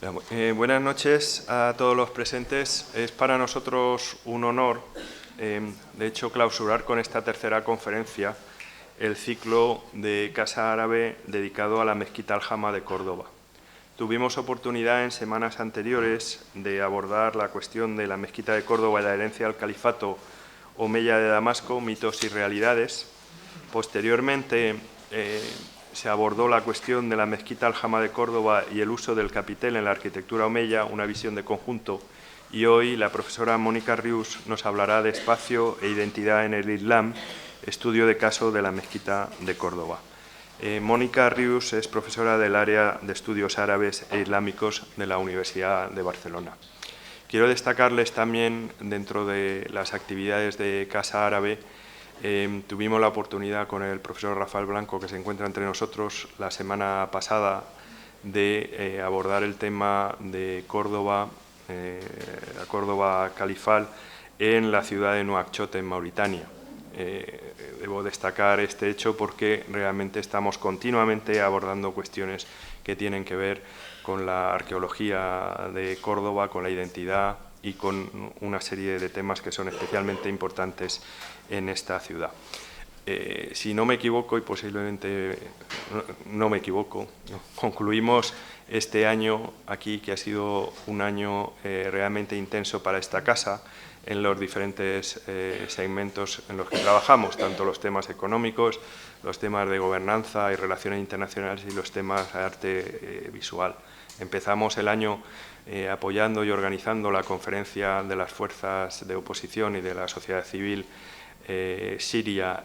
Buenas noches a todos los presentes. Es para nosotros un honor, de hecho, clausurar con esta tercera conferencia el ciclo de Casa Árabe dedicado a la Mezquita Al-Jama de Córdoba. Tuvimos oportunidad en semanas anteriores de abordar la cuestión de la Mezquita de Córdoba y la herencia al califato omeya de Damasco, mitos y realidades. Posteriormente se abordó la cuestión de la Mezquita Al-Jama de Córdoba y el uso del capitel en la arquitectura omeya, una visión de conjunto. Y hoy la profesora Mónica Rius nos hablará de espacio e identidad en el Islam, estudio de caso de la Mezquita de Córdoba. Mónica Rius es profesora del área de estudios árabes e islámicos de la Universidad de Barcelona. Quiero destacarles también, dentro de las actividades de Casa Árabe, tuvimos la oportunidad con el profesor Rafael Blanco, que se encuentra entre nosotros, la semana pasada, de abordar el tema de Córdoba, la Córdoba califal, en la ciudad de Nuakchot, en Mauritania. Debo destacar este hecho porque realmente estamos continuamente abordando cuestiones que tienen que ver con la arqueología de Córdoba, con la identidad y con una serie de temas que son especialmente importantes en esta ciudad. Si no me equivoco, y posiblemente no me equivoco, concluimos este año aquí, que ha sido un año realmente intenso para esta casa, en los diferentes segmentos en los que trabajamos, tanto los temas económicos, los temas de gobernanza y relaciones internacionales y los temas de arte visual. Empezamos el año apoyando y organizando la conferencia de las fuerzas de oposición y de la sociedad civil siria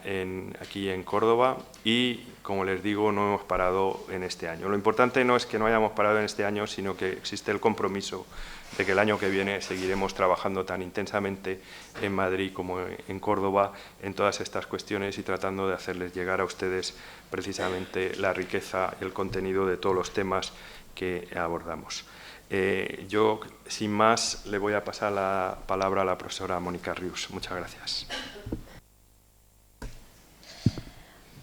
aquí en Córdoba y, como les digo, no hemos parado en este año. Lo importante no es que no hayamos parado en este año, sino que existe el compromiso de que el año que viene seguiremos trabajando tan intensamente en Madrid como en Córdoba en todas estas cuestiones y tratando de hacerles llegar a ustedes precisamente la riqueza y el contenido de todos los temas que abordamos. Yo, sin más, le voy a pasar la palabra a la profesora Mónica Rius. Muchas gracias.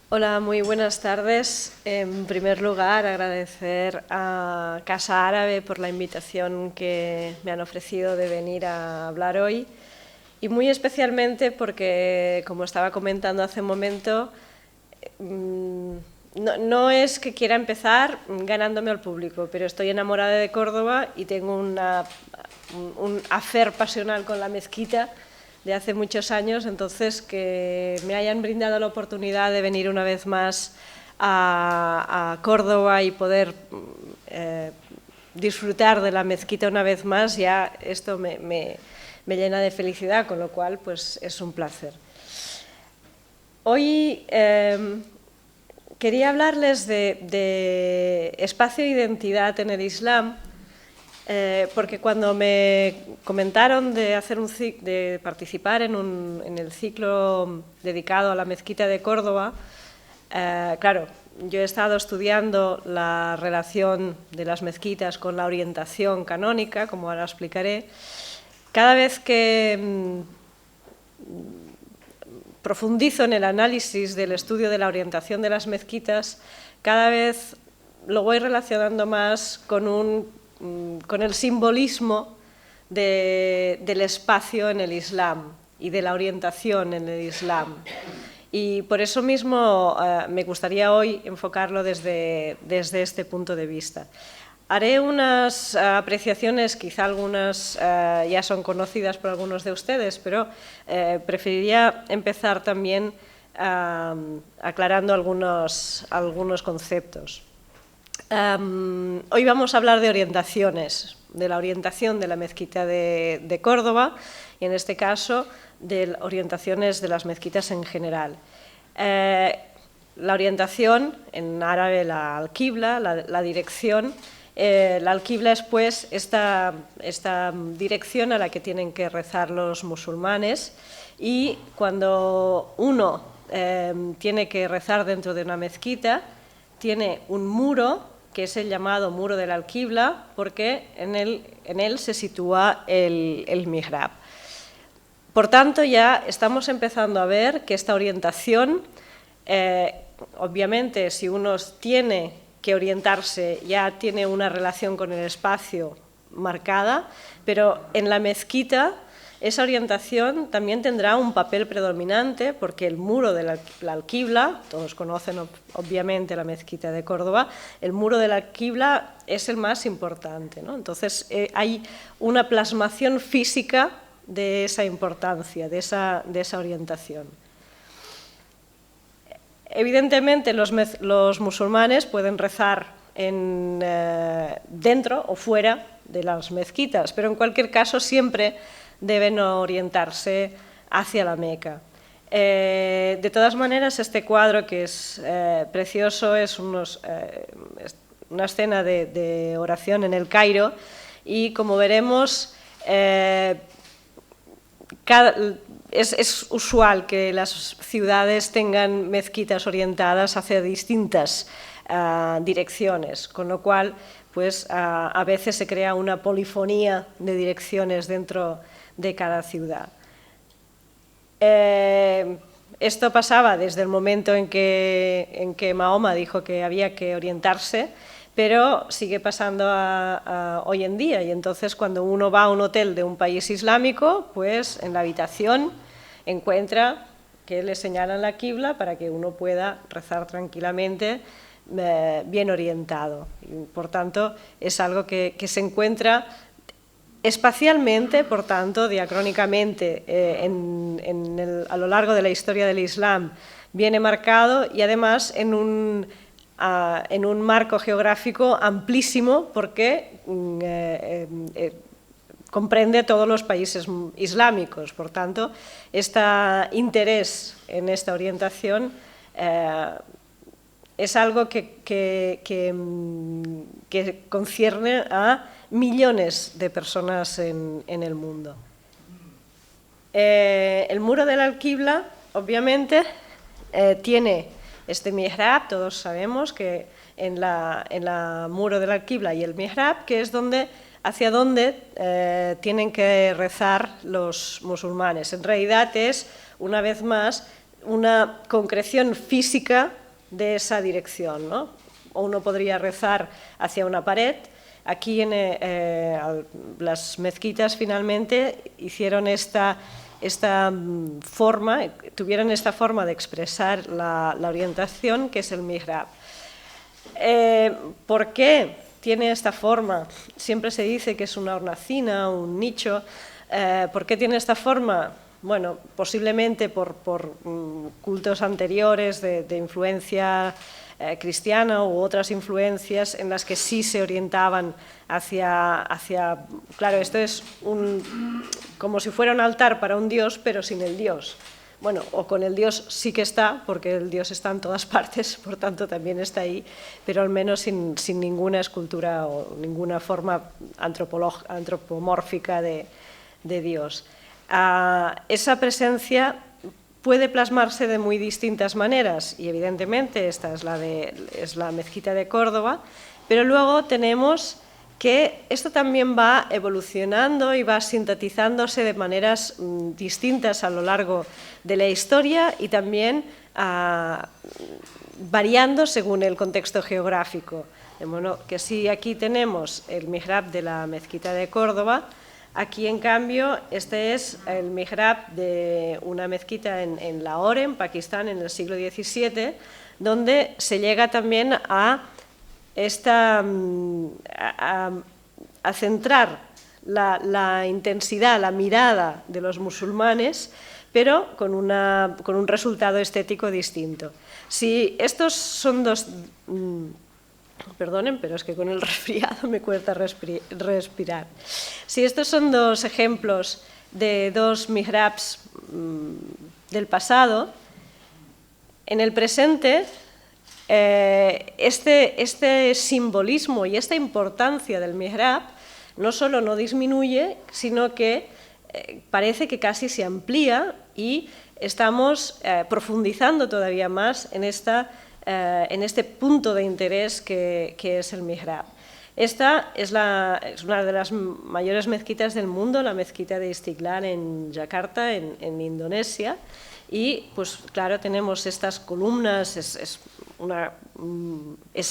Hola, muy buenas tardes. En primer lugar, agradecer a Casa Árabe por la invitación que me han ofrecido de venir a hablar hoy y muy especialmente porque, como estaba comentando hace un momento, no es que quiera empezar ganándome al público, pero estoy enamorada de Córdoba y tengo un affair pasional con la mezquita de hace muchos años, entonces que me hayan brindado la oportunidad de venir una vez más a Córdoba y poder disfrutar de la mezquita una vez más, ya esto me llena de felicidad, con lo cual pues es un placer. Hoy quería hablarles de espacio e identidad en el Islam, porque cuando me comentaron de participar en el ciclo dedicado a la mezquita de Córdoba, claro, yo he estado estudiando la relación de las mezquitas con la orientación canónica, como ahora explicaré. Cada vez que profundizo en el análisis del estudio de la orientación de las mezquitas, cada vez lo voy relacionando más con el simbolismo del espacio en el Islam y de la orientación en el Islam. Y por eso mismo me gustaría hoy enfocarlo desde este punto de vista. Haré unas apreciaciones, quizá algunas ya son conocidas por algunos de ustedes, pero preferiría empezar también aclarando algunos conceptos. Hoy vamos a hablar de orientaciones, de la orientación de la mezquita de Córdoba y en este caso de orientaciones de las mezquitas en general. La orientación, en árabe la al-Qibla, la dirección, la al-Qibla es pues esta dirección a la que tienen que rezar los musulmanes y cuando uno tiene que rezar dentro de una mezquita, tiene un muro que es el llamado muro del al-Qibla, porque en él se sitúa el mihrab. Por tanto, ya estamos empezando a ver que esta orientación, obviamente, si uno tiene que orientarse ya tiene una relación con el espacio marcada, pero en la mezquita esa orientación también tendrá un papel predominante porque el muro de la alquibla, todos conocen obviamente la mezquita de Córdoba, el muro de la alquibla es el más importante, ¿no? Entonces hay una plasmación física de esa importancia, de esa orientación. Evidentemente los musulmanes pueden rezar dentro o fuera de las mezquitas, pero en cualquier caso siempre deben orientarse hacia la Meca. De todas maneras, este cuadro, que es precioso, es una escena de oración en el Cairo, y como veremos, es usual que las ciudades tengan mezquitas orientadas hacia distintas direcciones, con lo cual pues, a veces se crea una polifonía de direcciones dentro de cada ciudad. Esto pasaba desde el momento en que Mahoma dijo que había que orientarse, pero sigue pasando hoy en día, y entonces cuando uno va a un hotel de un país islámico, pues en la habitación encuentra que le señalan la quibla para que uno pueda rezar tranquilamente, bien orientado. Y, por tanto, es algo que se encuentra espacialmente, por tanto, diacrónicamente, a lo largo de la historia del Islam, viene marcado, y además en un marco geográfico amplísimo, porque comprende todos los países islámicos. Por tanto, este interés en esta orientación es algo que concierne a millones de personas en el mundo. El muro de la alquibla, obviamente, tiene este mihrab. Todos sabemos que en la muro de la alquibla y el mihrab, que es hacia donde tienen que rezar los musulmanes. En realidad es, una vez más, una concreción física de esa dirección, ¿no? Uno podría rezar hacia una pared. Aquí las mezquitas finalmente hicieron tuvieron esta forma de expresar la orientación, que es el mihrab. ¿Por qué tiene esta forma? Siempre se dice que es una hornacina, un nicho. ¿Por qué tiene esta forma? Bueno, posiblemente por cultos anteriores de influencia cristiana u otras influencias en las que sí se orientaban hacia claro, esto es como si fuera un altar para un dios, pero sin el dios. Bueno, o con el dios sí que está, porque el dios está en todas partes, por tanto también está ahí, pero al menos sin ninguna escultura o ninguna forma antropomórfica de Dios. Esa presencia puede plasmarse de muy distintas maneras, y evidentemente esta es la mezquita de Córdoba, pero luego tenemos que esto también va evolucionando y va sintetizándose de maneras distintas a lo largo de la historia, y también variando según el contexto geográfico. De modo que si aquí tenemos el mihrab de la mezquita de Córdoba, aquí, en cambio, este es el mihrab de una mezquita en Lahore, en Pakistán, en el siglo XVII, donde se llega también a centrar la intensidad, la mirada de los musulmanes, pero con un resultado estético distinto. Si estos son dos... Perdonen, pero es que con el resfriado me cuesta respirar. Si estos son dos ejemplos de dos mihrabs del pasado, en el presente este simbolismo y esta importancia del mihrab no solo no disminuye, sino que parece que casi se amplía, y estamos profundizando todavía más en este punto de interés que es el mihrab. Esta es una de las mayores mezquitas del mundo, la mezquita de Istiqlal en Yakarta, en Indonesia, y pues claro, tenemos estas columnas, es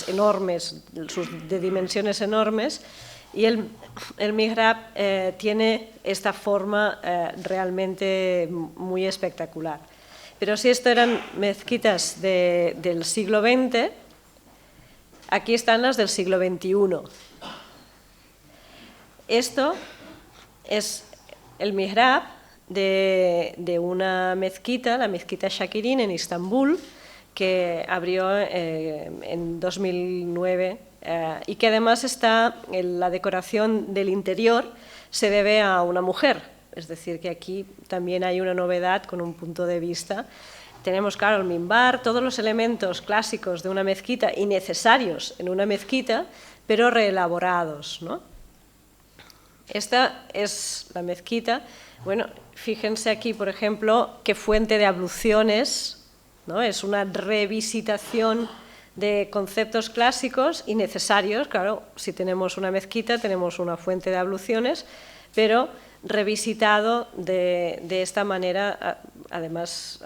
enormes, de dimensiones enormes, y el mihrab tiene esta forma realmente muy espectacular. Pero si esto eran mezquitas del siglo XX, aquí están las del siglo XXI. Esto es el mihrab de una mezquita, la mezquita Shakirin en Estambul, que abrió en 2009 y que además está en la decoración del interior se debe a una mujer, es decir, que aquí también hay una novedad con un punto de vista. Tenemos, claro, el minbar, todos los elementos clásicos de una mezquita y necesarios en una mezquita, pero reelaborados, ¿no? Esta es la mezquita. Bueno, fíjense aquí, por ejemplo, qué fuente de abluciones, ¿no? Es una revisitación de conceptos clásicos y necesarios. Claro, si tenemos una mezquita, tenemos una fuente de abluciones, pero revisitado de esta manera, además,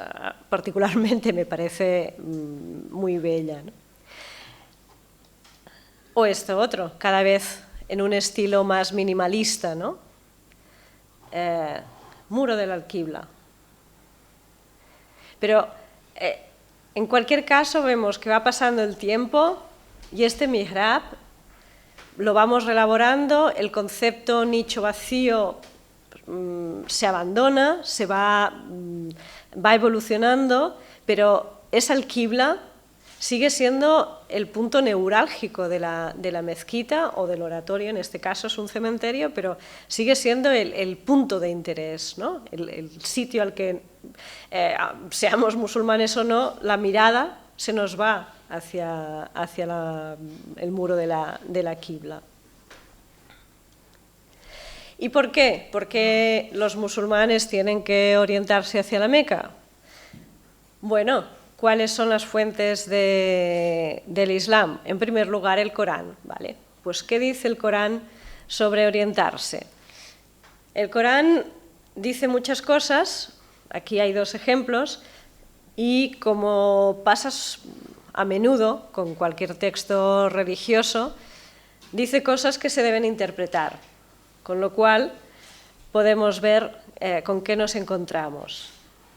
particularmente me parece muy bella, ¿no? O esto otro, cada vez en un estilo más minimalista, ¿no? Muro del Alquibla. Pero en cualquier caso vemos que va pasando el tiempo y este mihrab lo vamos reelaborando, el concepto nicho vacío se abandona, se va evolucionando, pero esa alquibla sigue siendo el punto neurálgico de la mezquita o del oratorio, en este caso es un cementerio, pero sigue siendo el punto de interés, ¿no? El sitio al que, seamos musulmanes o no, la mirada se nos va hacia el muro de la quibla. ¿Y por qué? ¿Por qué los musulmanes tienen que orientarse hacia la Meca? Bueno, ¿cuáles son las fuentes del Islam? En primer lugar, el Corán, ¿vale? Pues, ¿qué dice el Corán sobre orientarse? El Corán dice muchas cosas, aquí hay dos ejemplos, y como pasa a menudo con cualquier texto religioso, dice cosas que se deben interpretar, con lo cual podemos ver con qué nos encontramos.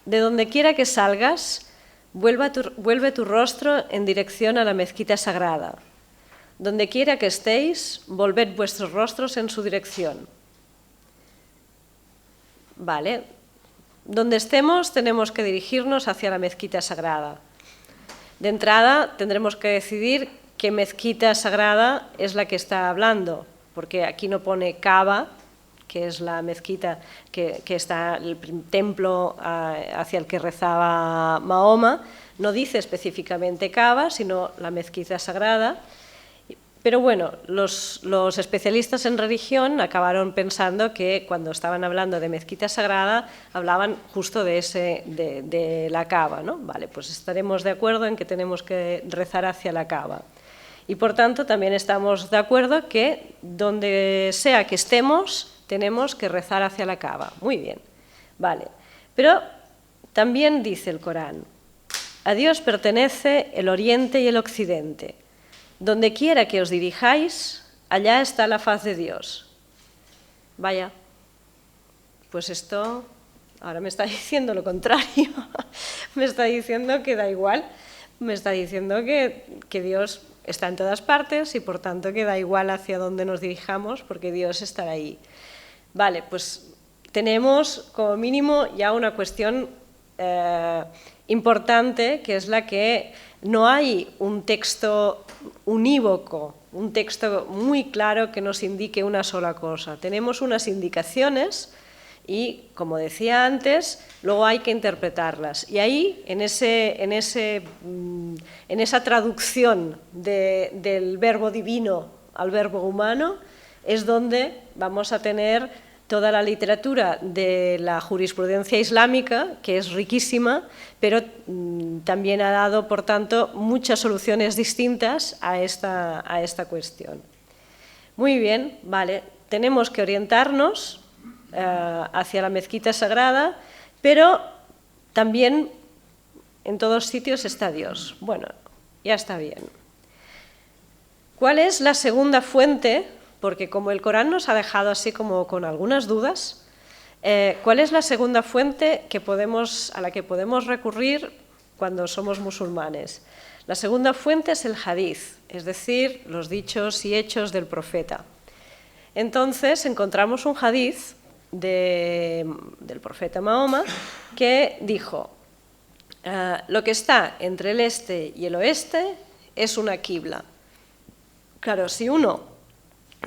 De donde quiera que salgas, vuelve tu rostro en dirección a la mezquita sagrada. Donde quiera que estéis, volved vuestros rostros en su dirección. Vale. Donde estemos, tenemos que dirigirnos hacia la mezquita sagrada. De entrada, tendremos que decidir qué mezquita sagrada es la que está hablando, porque aquí no pone Kaaba, que es la mezquita que está el templo hacia el que rezaba Mahoma, no dice específicamente Kaaba, sino la mezquita sagrada. Pero bueno, los especialistas en religión acabaron pensando que cuando estaban hablando de mezquita sagrada hablaban justo de la Kaaba, ¿no? Vale, pues estaremos de acuerdo en que tenemos que rezar hacia la Kaaba. Y por tanto también estamos de acuerdo que donde sea que estemos tenemos que rezar hacia la Kaaba. Muy bien, vale. Pero también dice el Corán: a Dios pertenece el oriente y el occidente. Donde quiera que os dirijáis, allá está la faz de Dios. Vaya, pues esto ahora me está diciendo lo contrario. Me está diciendo que da igual. Me está diciendo que Dios está en todas partes y por tanto que da igual hacia dónde nos dirijamos porque Dios estará ahí. Vale, pues tenemos como mínimo ya una cuestión importante, que es la que no hay un texto unívoco, un texto muy claro que nos indique una sola cosa. Tenemos unas indicaciones y, como decía antes, luego hay que interpretarlas. Y ahí, en esa traducción del verbo divino al verbo humano, es donde vamos a tener toda la literatura de la jurisprudencia islámica, que es riquísima, pero también ha dado, por tanto, muchas soluciones distintas a esta cuestión. Muy bien, vale, tenemos que orientarnos hacia la mezquita sagrada, pero también en todos sitios está Dios. Bueno, ya está bien. ¿Cuál es la segunda fuente? Porque como el Corán nos ha dejado así como con algunas dudas, ¿cuál es la segunda fuente a la que podemos recurrir cuando somos musulmanes? La segunda fuente es el hadith, es decir, los dichos y hechos del profeta. Entonces encontramos un hadith del profeta Mahoma que dijo: lo que está entre el este y el oeste es una qibla. Claro, si uno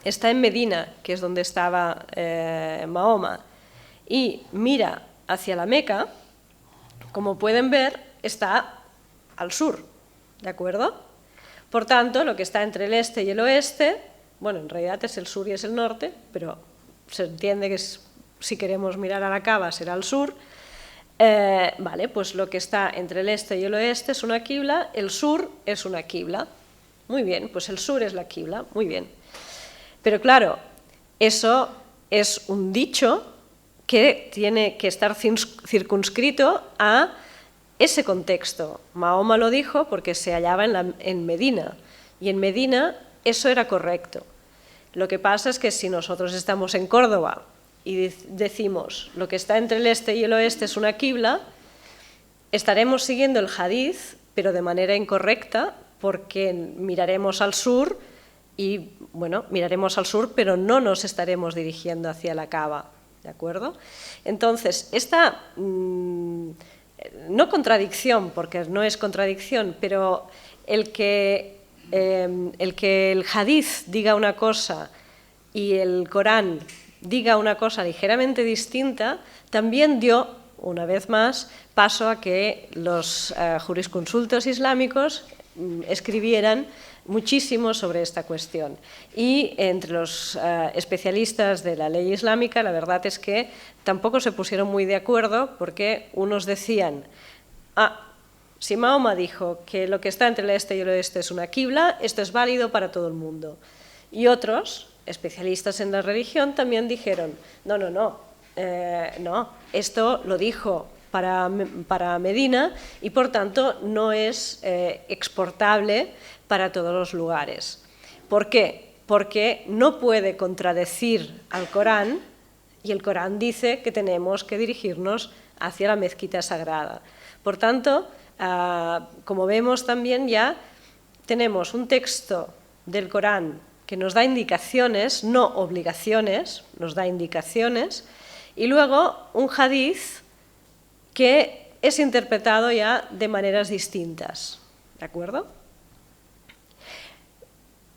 está en Medina, que es donde estaba Mahoma, y mira hacia la Meca, como pueden ver, está al sur, ¿de acuerdo? Por tanto, lo que está entre el este y el oeste, bueno, en realidad es el sur y es el norte, pero se entiende que si queremos mirar a la Kaaba será al sur. Vale, pues lo que está entre el este y el oeste es una qibla, el sur es una qibla. Muy bien, pues el sur es la qibla, muy bien. Pero claro, eso es un dicho que tiene que estar circunscrito a ese contexto. Mahoma lo dijo porque se hallaba en Medina, y en Medina eso era correcto. Lo que pasa es que si nosotros estamos en Córdoba y decimos lo que está entre el este y el oeste es una qibla, estaremos siguiendo el hadith, pero de manera incorrecta, porque miraremos al sur y, bueno, miraremos al sur, pero no nos estaremos dirigiendo hacia la Kaaba, ¿de acuerdo? Entonces, esta, no contradicción, porque no es contradicción, pero el que el hadith diga una cosa y el Corán diga una cosa ligeramente distinta, también dio, una vez más, paso a que los jurisconsultos islámicos escribieran muchísimo sobre esta cuestión. Y entre los especialistas de la ley islámica, la verdad es que tampoco se pusieron muy de acuerdo, porque unos decían: si Mahoma dijo que lo que está entre el este y el oeste es una qibla, esto es válido para todo el mundo. Y otros especialistas en la religión también dijeron: no, esto lo dijo para Medina y por tanto no es exportable para todos los lugares. ¿Por qué? Porque no puede contradecir al Corán, y el Corán dice que tenemos que dirigirnos hacia la mezquita sagrada. Por tanto, como vemos también ya tenemos un texto del Corán que nos da indicaciones, no obligaciones, nos da indicaciones, y luego un hadith que es interpretado ya de maneras distintas, ¿de acuerdo?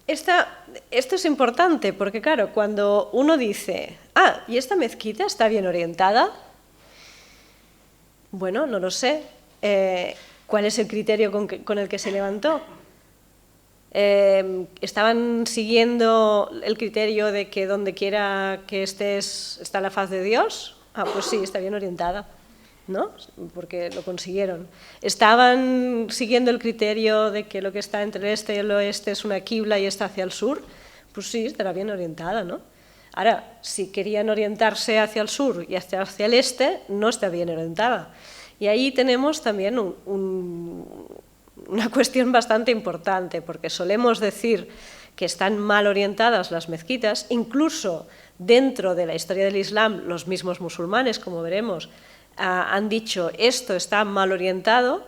Esto es importante porque, claro, cuando uno dice: ¿y esta mezquita está bien orientada? Bueno, no lo sé. ¿Cuál es el criterio con el que se levantó? ¿Estaban siguiendo el criterio de que donde quiera que estés está la faz de Dios? Pues sí, está bien orientada, ¿no? Porque lo consiguieron. ¿Estaban siguiendo el criterio de que lo que está entre el este y el oeste es una qibla y está hacia el sur? Pues sí, estará bien orientada, ¿no? Ahora, si querían orientarse hacia el sur y hacia el este, no está bien orientada. Y ahí tenemos también una cuestión bastante importante, porque solemos decir que están mal orientadas las mezquitas, incluso dentro de la historia del Islam, los mismos musulmanes, como veremos, han dicho esto está mal orientado,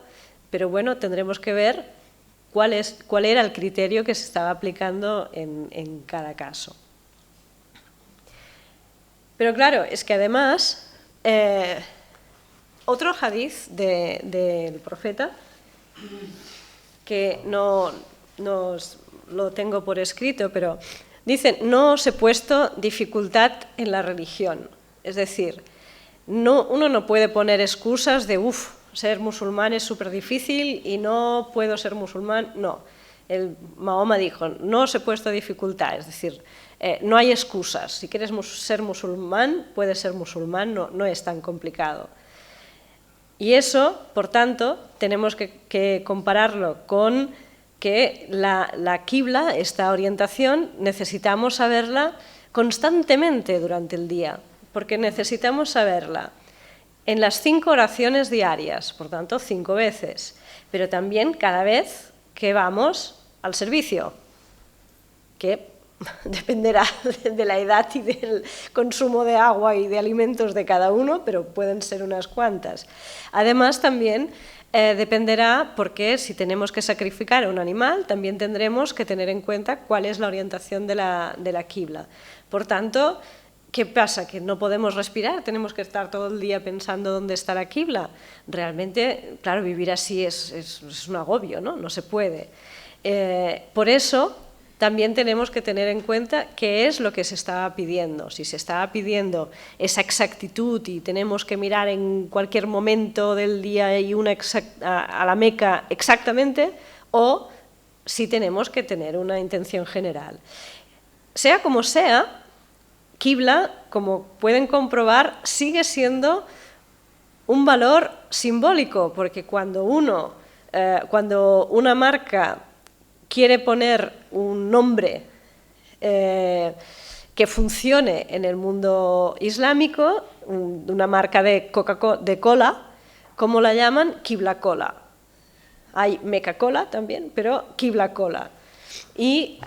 pero bueno, tendremos que ver cuál era el criterio que se estaba aplicando en cada caso. Pero claro, es que además, otro hadith del profeta, que no lo tengo por escrito, pero dice: no os he puesto dificultad en la religión. Es decir, uno no puede poner excusas de ser musulmán es súper difícil y no puedo ser musulmán. No, Mahoma dijo: no os he puesto dificultad, es decir, no hay excusas. Si quieres ser musulmán, puedes ser musulmán, no es tan complicado. Y eso, por tanto, tenemos que compararlo con que la qibla, esta orientación, necesitamos saberla constantemente durante el día, porque necesitamos saberla en las 5 oraciones diarias, por tanto 5 veces, pero también cada vez que vamos al servicio, que dependerá de la edad y del consumo de agua y de alimentos de cada uno, pero pueden ser unas cuantas. Además, también dependerá, porque si tenemos que sacrificar a un animal, también tendremos que tener en cuenta cuál es la orientación de la qibla. Por tanto, ¿qué pasa? ¿Que no podemos respirar? ¿Tenemos que estar todo el día pensando dónde está la qibla? Realmente, claro, vivir así es un agobio, ¿no? No se puede. Por eso, también tenemos que tener en cuenta qué es lo que se estaba pidiendo. Si se estaba pidiendo esa exactitud y tenemos que mirar en cualquier momento del día y a la Meca exactamente, o si tenemos que tener una intención general. Sea como sea, qibla, como pueden comprobar, sigue siendo un valor simbólico, porque cuando una marca quiere poner un nombre que funcione en el mundo islámico, una marca de cola, ¿cómo la llaman? Qibla Cola. Hay Meca Cola también, pero Qibla Cola. Y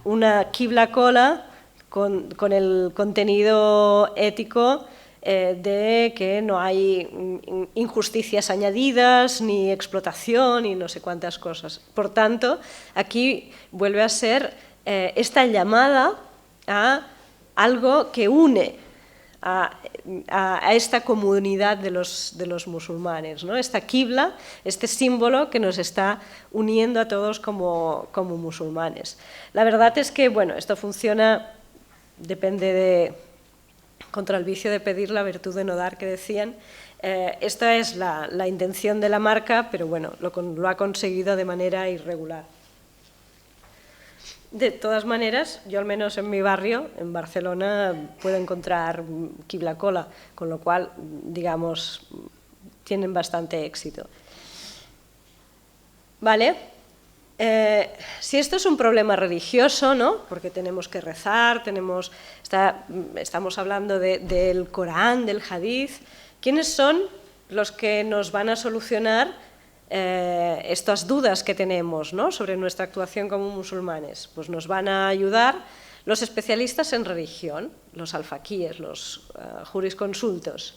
una Qibla Cola con el contenido ético de que no hay injusticias añadidas, ni explotación, y no sé cuántas cosas. Por tanto, aquí vuelve a ser esta llamada a algo que une a esta comunidad de los musulmanes, ¿no? Esta qibla, este símbolo que nos está uniendo a todos como musulmanes. La verdad es que, bueno, esto funciona, depende contra el vicio de pedir, la virtud de no dar, que decían. Esta es la intención de la marca, pero bueno, lo ha conseguido de manera irregular. De todas maneras, yo al menos en mi barrio, en Barcelona, puedo encontrar Qibla Cola, con lo cual, digamos, tienen bastante éxito. ¿Vale? Si esto es un problema religioso, ¿no? Porque tenemos que rezar, estamos hablando del Corán, del Hadith, ¿quiénes son los que nos van a solucionar estas dudas que tenemos, ¿no?, sobre nuestra actuación como musulmanes? Pues nos van a ayudar los especialistas en religión, los alfaquíes, los jurisconsultos.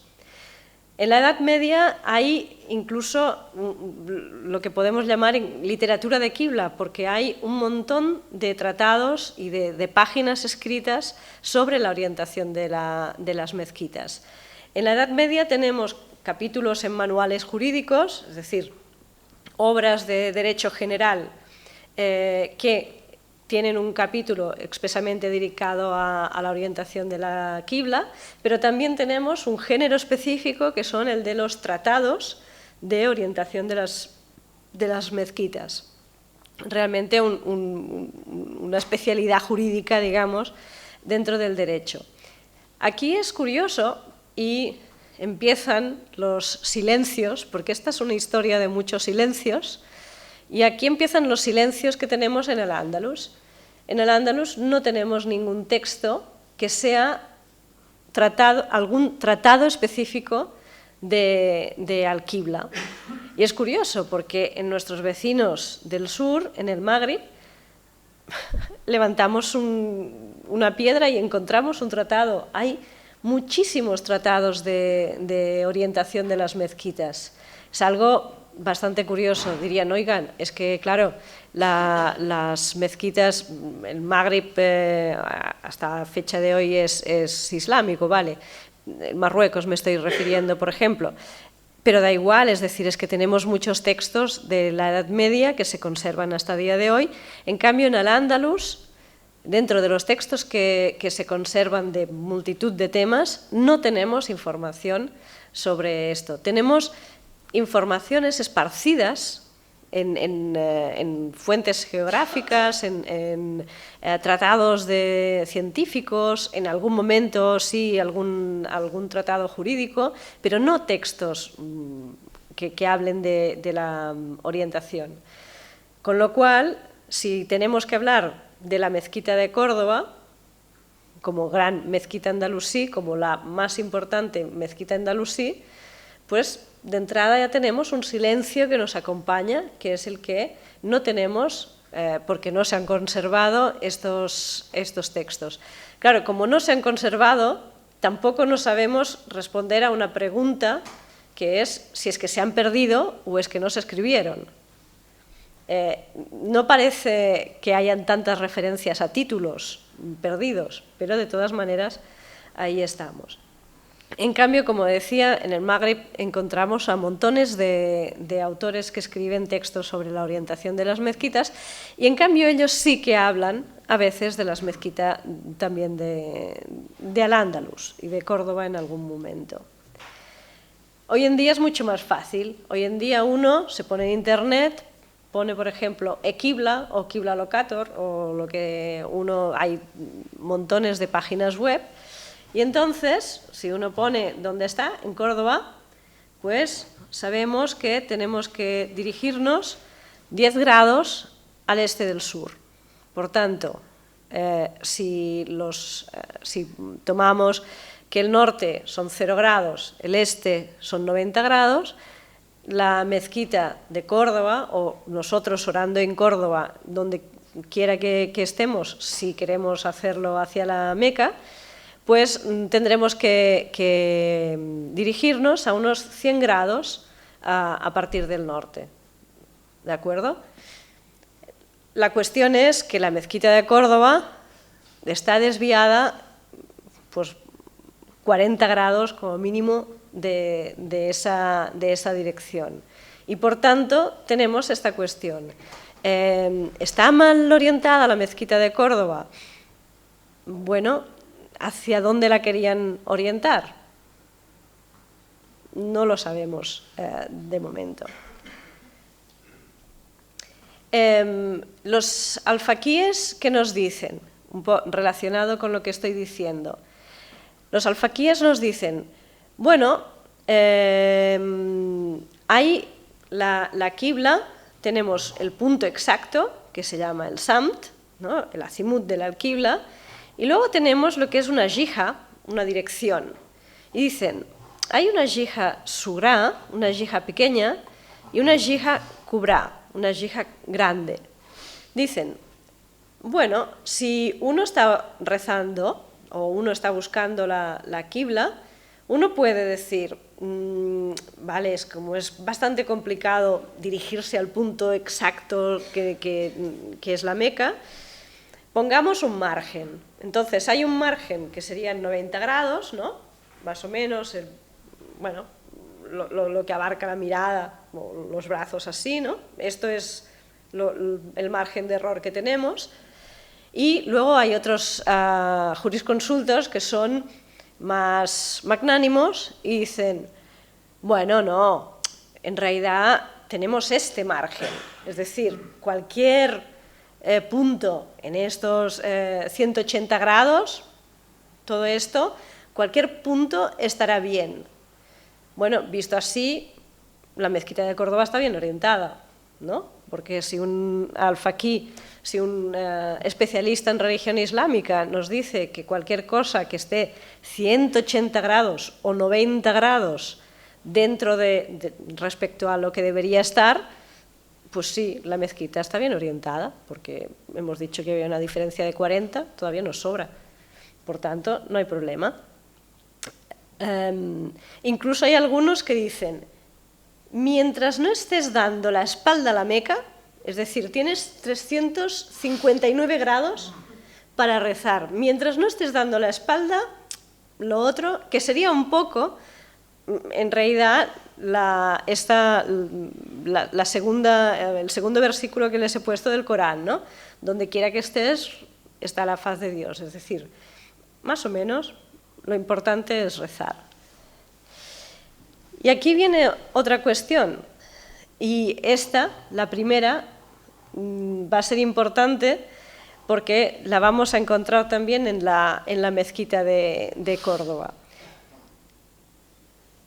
En la Edad Media hay incluso lo que podemos llamar literatura de qibla, porque hay un montón de tratados y de páginas escritas sobre la orientación de las mezquitas. En la Edad Media tenemos capítulos en manuales jurídicos, es decir, obras de derecho general que tienen un capítulo expresamente dedicado a la orientación de la qibla, pero también tenemos un género específico que son el de los tratados de orientación de las mezquitas. Realmente una especialidad jurídica, digamos, dentro del derecho. Aquí es curioso y empiezan los silencios, porque esta es una historia de muchos silencios, y aquí empiezan los silencios que tenemos en el Andalus. En el Andalus no tenemos ningún texto que sea algún tratado específico de al-Qibla. Y es curioso porque en nuestros vecinos del sur, en el Magrib, levantamos una piedra y encontramos un tratado. Hay muchísimos tratados de orientación de las mezquitas. Es algo bastante curioso. Dirían, oigan, es que claro, las mezquitas, el Magrib hasta fecha de hoy es islámico, ¿vale? Marruecos me estoy refiriendo, por ejemplo. Pero da igual, es decir, es que tenemos muchos textos de la Edad Media que se conservan hasta el día de hoy. En cambio, en Al-Ándalus, dentro de los textos que se conservan de multitud de temas, no tenemos información sobre esto. Tenemos informaciones esparcidas en fuentes geográficas, en tratados científicos, en algún momento sí algún tratado jurídico, pero no textos que hablen de la orientación. Con lo cual, si tenemos que hablar de la mezquita de Córdoba, como gran mezquita andalusí, como la más importante mezquita andalusí, pues de entrada ya tenemos un silencio que nos acompaña, que es el que no tenemos porque no se han conservado estos textos. Claro, como no se han conservado, tampoco no sabemos responder a una pregunta que es si es que se han perdido o es que no se escribieron. No parece que hayan tantas referencias a títulos perdidos, pero de todas maneras ahí estamos. En cambio, como decía, en el Magreb encontramos a montones de autores que escriben textos sobre la orientación de las mezquitas y en cambio ellos sí que hablan a veces de las mezquitas también de Al-Ándalus y de Córdoba en algún momento. Hoy en día es mucho más fácil. Hoy en día uno se pone en internet, pone por ejemplo eQibla o Qibla Locator o lo que hay montones de páginas web. Y entonces, si uno pone dónde está, en Córdoba, pues sabemos que tenemos que dirigirnos 10 grados al este del sur. Por tanto, si tomamos que el norte son 0 grados, el este son 90 grados, la mezquita de Córdoba, o nosotros orando en Córdoba, donde quiera que estemos, si queremos hacerlo hacia la Meca, pues tendremos que dirigirnos a unos 100 grados a partir del norte. ¿De acuerdo? La cuestión es que la mezquita de Córdoba está desviada pues, 40 grados como mínimo de esa dirección. Y por tanto tenemos esta cuestión. ¿Está mal orientada la mezquita de Córdoba? Bueno, ¿hacia dónde la querían orientar? No lo sabemos de momento. Los alfaquíes, ¿qué nos dicen? Un poco relacionado con lo que estoy diciendo. Los alfaquíes nos dicen, bueno, hay la Qibla, tenemos el punto exacto, que se llama el Samt, ¿no? El azimut de la Qibla, y luego tenemos lo que es una jija, una dirección. Y dicen, hay una jija sugrá, una jija pequeña, y una jija kubrá, una jija grande. Dicen, bueno, si uno está rezando o uno está buscando la Qibla, uno puede decir, vale, como es bastante complicado dirigirse al punto exacto que es la Meca, pongamos un margen. Entonces hay un margen que serían 90 grados, ¿no? Más o menos, bueno, lo que abarca la mirada, o los brazos así, ¿no? Esto es el margen de error que tenemos. Y luego hay otros jurisconsultos que son más magnánimos y dicen, bueno, no, en realidad tenemos este margen, es decir, cualquier punto en estos 180 grados, todo esto, cualquier punto estará bien. Bueno, visto así, la mezquita de Córdoba está bien orientada, ¿no? Porque si un alfaquí, si un especialista en religión islámica nos dice que cualquier cosa que esté 180 grados o 90 grados dentro respecto a lo que debería estar, pues sí, la mezquita está bien orientada, porque hemos dicho que había una diferencia de 40, todavía nos sobra. Por tanto, no hay problema. Incluso hay algunos que dicen, mientras no estés dando la espalda a la Meca, es decir, tienes 359 grados para rezar, mientras no estés dando la espalda, lo otro, que sería un poco, en realidad, el segundo versículo que les he puesto del Corán, ¿no? Donde quiera que estés, está la faz de Dios, es decir, más o menos, lo importante es rezar. Y aquí viene otra cuestión, y esta, la primera, va a ser importante porque la vamos a encontrar también en la mezquita de Córdoba.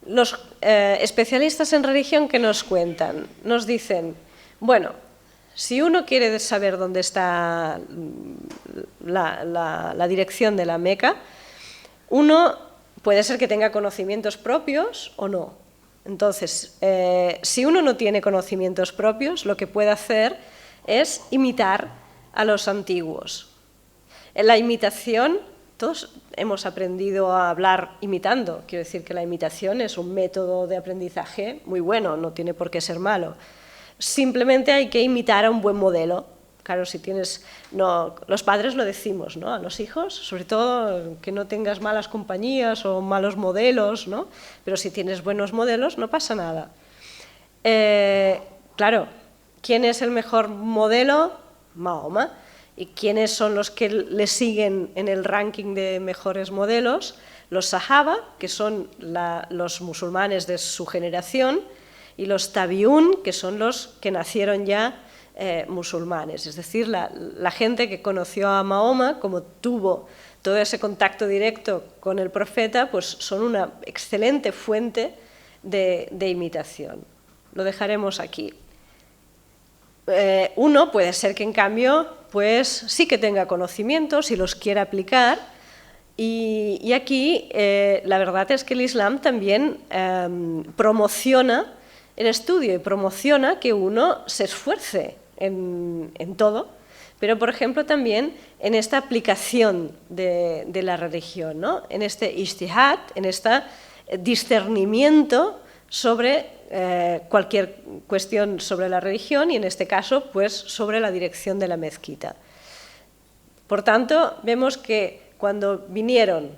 Los especialistas en religión, ¿qué nos cuentan? Nos dicen, bueno, si uno quiere saber dónde está la dirección de la Meca, uno puede ser que tenga conocimientos propios o no. Entonces, si uno no tiene conocimientos propios, lo que puede hacer es imitar a los antiguos. En la imitación, todos hemos aprendido a hablar imitando. Quiero decir que la imitación es un método de aprendizaje muy bueno, no tiene por qué ser malo. Simplemente hay que imitar a un buen modelo. Claro, si tienes, no, los padres lo decimos, ¿no?, a los hijos, sobre todo que no tengas malas compañías o malos modelos, ¿no? Pero si tienes buenos modelos no pasa nada. Claro, ¿quién es el mejor modelo? Mahoma. ¿Y quiénes son los que le siguen en el ranking de mejores modelos? Los Sahaba, que son los musulmanes de su generación, y los Tabiún, que son los que nacieron ya musulmanes, es decir, la gente que conoció a Mahoma, como tuvo todo ese contacto directo con el profeta, pues son una excelente fuente de imitación. Lo dejaremos aquí. Uno puede ser que en cambio pues sí que tenga conocimientos y los quiera aplicar, y aquí la verdad es que el Islam también promociona el estudio y promociona que uno se esfuerce en todo, pero por ejemplo también en esta aplicación de la religión, ¿no?, en este ijtihad, en este discernimiento sobre cualquier cuestión sobre la religión, y en este caso pues sobre la dirección de la mezquita. Por tanto, vemos que cuando vinieron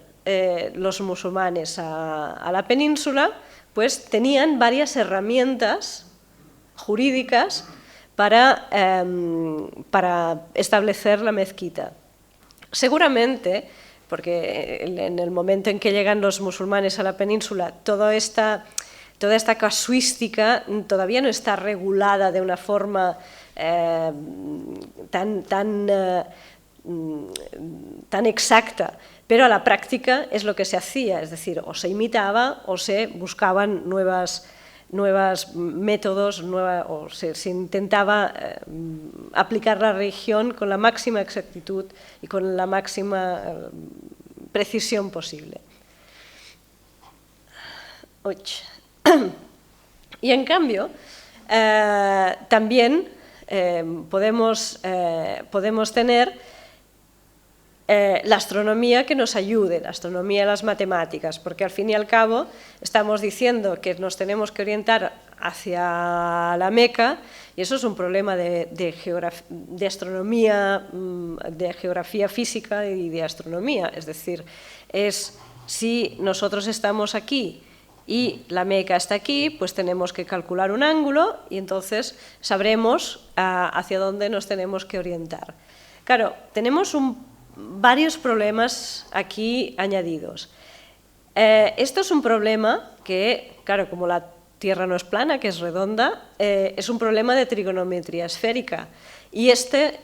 los musulmanes a la península, pues tenían varias herramientas jurídicas para establecer la mezquita. Seguramente, porque en el momento en que llegan los musulmanes a la península, toda esta casuística todavía no está regulada de una forma tan exacta, pero a la práctica es lo que se hacía, es decir, o se imitaba o se buscaban nuevos métodos, o se intentaba aplicar la religión con la máxima exactitud y con la máxima precisión posible. Y en cambio, también podemos tener la astronomía que nos ayude, la astronomía y las matemáticas, porque al fin y al cabo estamos diciendo que nos tenemos que orientar hacia la Meca, y eso es un problema de astronomía, de geografía física y de astronomía. Es decir, si nosotros estamos aquí y la Meca está aquí, pues tenemos que calcular un ángulo y entonces sabremos hacia dónde nos tenemos que orientar. Claro, tenemos varios problemas aquí añadidos. Esto es un problema que, claro, como la Tierra no es plana, que es redonda, es un problema de trigonometría esférica. Y estos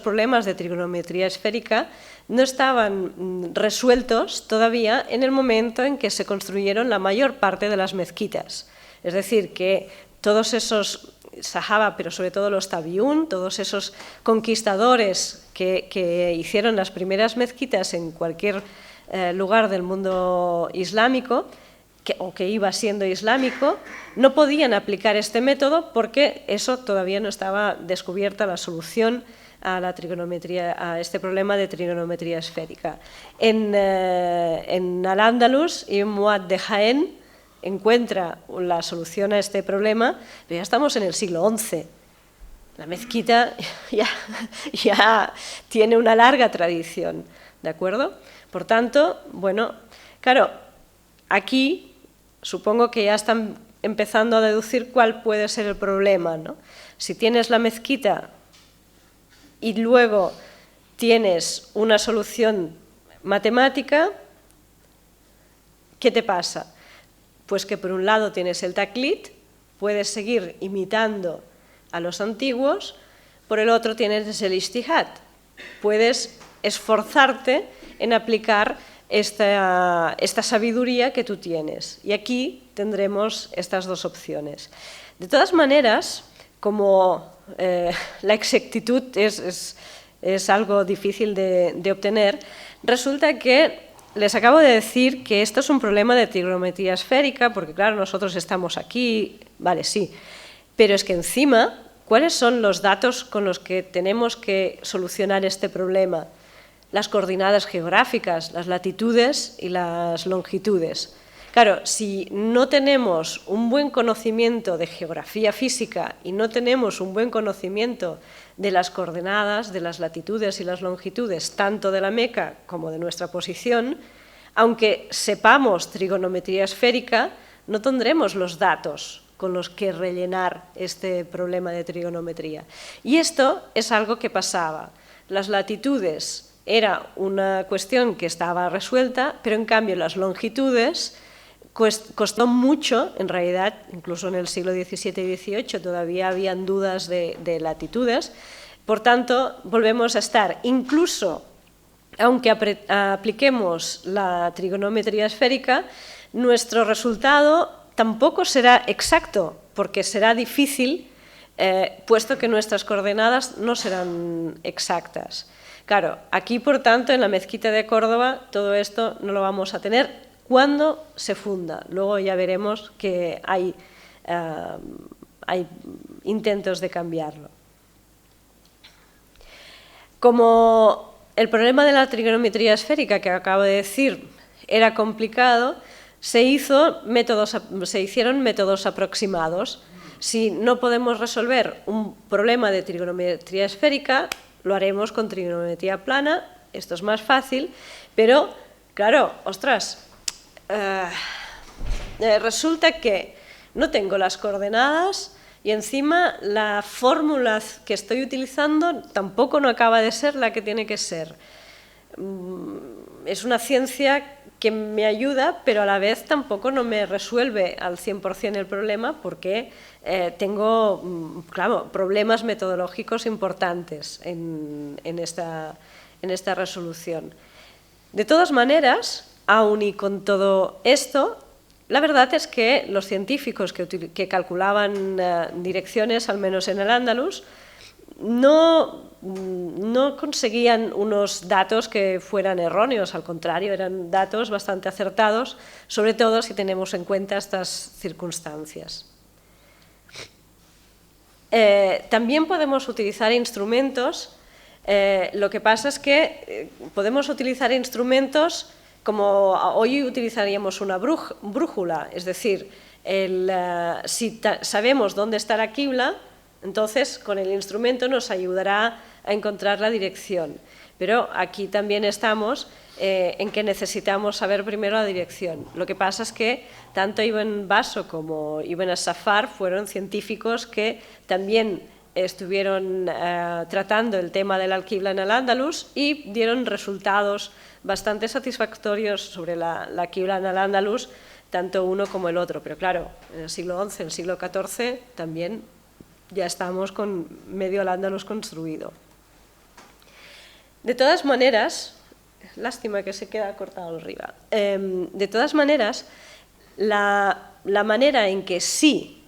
problemas de trigonometría esférica no estaban resueltos todavía en el momento en que se construyeron la mayor parte de las mezquitas. Es decir, que todos esos Sahaba, pero sobre todo los Tabiún, todos esos conquistadores que hicieron las primeras mezquitas en cualquier lugar del mundo islámico, o que iba siendo islámico, no podían aplicar este método porque eso todavía no estaba descubierta la solución a este problema de trigonometría esférica. En Al-Ándalus, Ibn Muad de Jaén encuentra la solución a este problema, pero ya estamos en el siglo XI. La mezquita ya tiene una larga tradición, ¿de acuerdo? Por tanto, bueno, claro, aquí supongo que ya están empezando a deducir cuál puede ser el problema, ¿no? Si tienes la mezquita y luego tienes una solución matemática, ¿qué te pasa? Pues que por un lado tienes el taqlid, puedes seguir imitando a los antiguos, por el otro tienes el ijtihad, puedes esforzarte en aplicar esta sabiduría que tú tienes. Y aquí tendremos estas dos opciones. De todas maneras, como la exactitud es es algo difícil de obtener, resulta que les acabo de decir que esto es un problema de trigonometría esférica, porque claro, nosotros estamos aquí, vale, sí, pero es que encima, ¿cuáles son los datos con los que tenemos que solucionar este problema? Las coordenadas geográficas, las latitudes y las longitudes. Claro, si no tenemos un buen conocimiento de geografía física y no tenemos un buen conocimiento de las coordenadas, de las latitudes y las longitudes, tanto de la Meca como de nuestra posición, aunque sepamos trigonometría esférica, no tendremos los datos con los que rellenar este problema de trigonometría. Y esto es algo que pasaba. Las latitudes era una cuestión que estaba resuelta, pero en cambio las longitudes costó mucho, en realidad, incluso en el siglo XVII y XVIII todavía habían dudas de latitudes, por tanto, volvemos a estar, incluso aunque apliquemos la trigonometría esférica, nuestro resultado tampoco será exacto, porque será difícil, puesto que nuestras coordenadas no serán exactas. Claro, aquí, por tanto, en la Mezquita de Córdoba, todo esto no lo vamos a tener cuando se funda. Luego ya veremos que hay intentos de cambiarlo. Como el problema de la trigonometría esférica que acabo de decir era complicado, se hicieron métodos aproximados. Si no podemos resolver un problema de trigonometría esférica, lo haremos con trigonometría plana, esto es más fácil, pero claro, ostras, resulta que no tengo las coordenadas y encima la fórmula que estoy utilizando tampoco no acaba de ser la que tiene que ser. Es una ciencia que me ayuda, pero a la vez tampoco no me resuelve al 100% el problema porque tengo, claro, problemas metodológicos importantes en esta resolución. De todas maneras, aun y con todo esto, la verdad es que los científicos que calculaban direcciones, al menos en el Andalus, no conseguían unos datos que fueran erróneos, al contrario, eran datos bastante acertados, sobre todo si tenemos en cuenta estas circunstancias. También podemos utilizar instrumentos, lo que pasa es que podemos utilizar instrumentos como hoy utilizaríamos una brújula, es decir, si sabemos dónde está la quibla, entonces con el instrumento nos ayudará a encontrar la dirección. Pero aquí también estamos en que necesitamos saber primero la dirección. Lo que pasa es que tanto Ibn Baso como Ibn as-Safar fueron científicos que también estuvieron tratando el tema del al-Qibla en el Andalus y dieron resultados bastante satisfactorios sobre la Qibla en el Andalus, tanto uno como el otro. Pero claro, en el siglo XI, en el siglo XIV también ya estamos con medio al-Andalus construido. De todas maneras, lástima que se queda cortado arriba, de todas maneras, la manera en que sí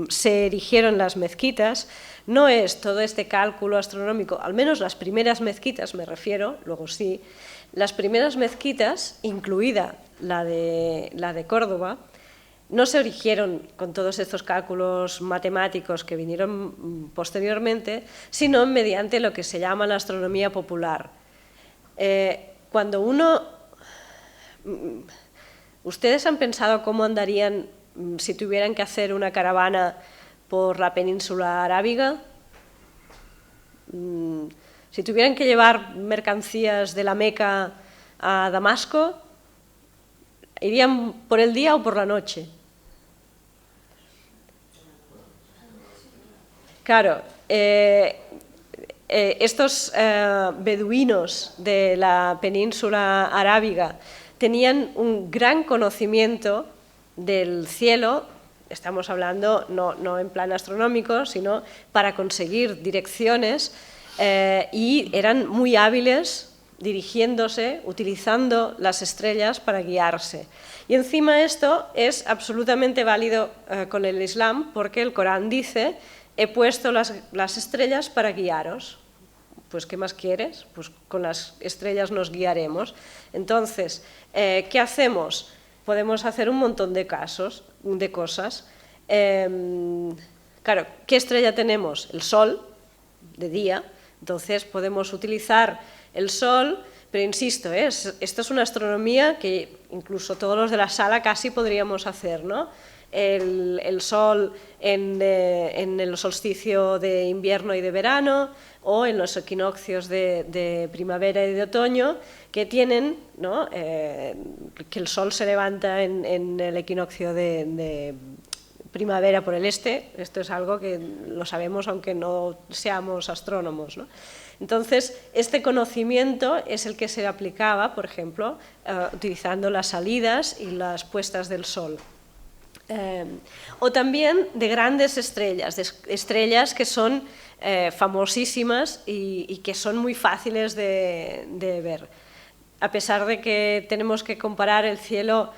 se erigieron las mezquitas no es todo este cálculo astronómico, al menos las primeras mezquitas me refiero, luego sí, las primeras mezquitas, incluida la de Córdoba, no se erigieron con todos estos cálculos matemáticos que vinieron posteriormente, sino mediante lo que se llama la astronomía popular. Cuando ¿ustedes han pensado cómo andarían si tuvieran que hacer una caravana por la península arábiga? Si tuvieran que llevar mercancías de la Meca a Damasco, ¿irían por el día o por la noche? Claro, estos beduinos de la península arábiga tenían un gran conocimiento del cielo, estamos hablando no en plan astronómico, sino para conseguir direcciones, y eran muy hábiles dirigiéndose, utilizando las estrellas para guiarse. Y encima esto es absolutamente válido con el Islam, porque el Corán dice he puesto las estrellas para guiaros. Pues, ¿qué más quieres? Pues con las estrellas nos guiaremos. Entonces, ¿qué hacemos? Podemos hacer un montón de cosas. Claro, ¿qué estrella tenemos? El Sol, de día. Entonces, podemos utilizar el Sol, pero insisto, esto es una astronomía que incluso todos los de la sala casi podríamos hacer, ¿no? El Sol en el solsticio de invierno y de verano, o en los equinoccios de primavera y de otoño, que tienen, ¿no? Que el Sol se levanta en el equinoccio de primavera por el este. Esto es algo que lo sabemos aunque no seamos astrónomos, ¿no? Entonces, este conocimiento es el que se aplicaba, por ejemplo, utilizando las salidas y las puestas del Sol. O también de grandes estrellas, que son famosísimas y que son muy fáciles de ver. A pesar de que tenemos que comparar el cielo,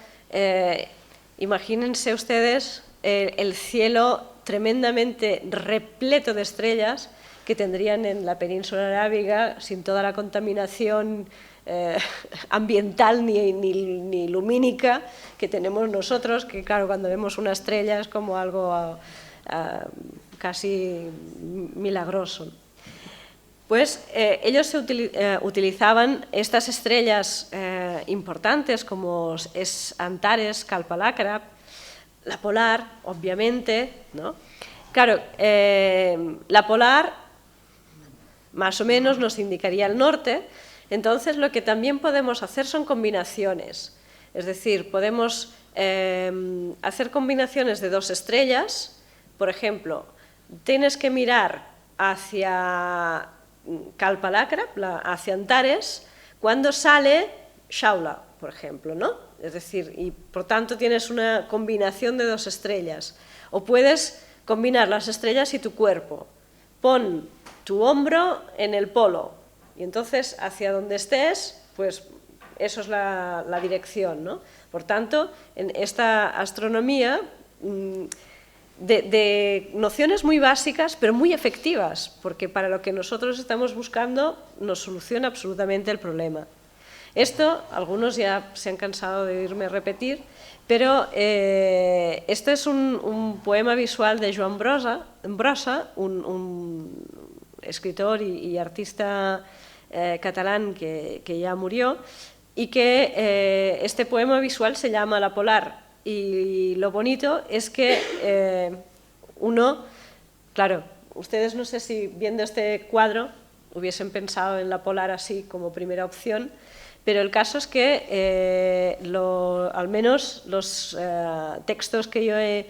imagínense ustedes el cielo tremendamente repleto de estrellas que tendrían en la península arábiga sin toda la contaminación ambiental ni lumínica que tenemos nosotros, que claro, cuando vemos una estrella es como algo casi milagroso. Pues ellos utilizaban estas estrellas importantes como es Antares, Kalpalakra, la polar, obviamente, ¿no? Claro, la polar más o menos nos indicaría el norte. Entonces, lo que también podemos hacer son combinaciones. Es decir, podemos hacer combinaciones de dos estrellas. Por ejemplo, tienes que mirar hacia Kalpalakra, hacia Antares, cuando sale Shaula, por ejemplo, ¿no? Es decir, y por tanto tienes una combinación de dos estrellas. O puedes combinar las estrellas y tu cuerpo. Pon tu hombro en el polo. Y entonces, hacia donde estés, pues eso es la dirección, ¿no? Por tanto, en esta astronomía, de nociones muy básicas, pero muy efectivas, porque para lo que nosotros estamos buscando nos soluciona absolutamente el problema. Esto, algunos ya se han cansado de oírme repetir, pero esto es un poema visual de Joan Brossa, un escritor y artista catalán que ya murió, y que este poema visual se llama La Polar, y lo bonito es que claro, ustedes no sé si viendo este cuadro hubiesen pensado en la polar así como primera opción, pero el caso es que al menos los textos que yo he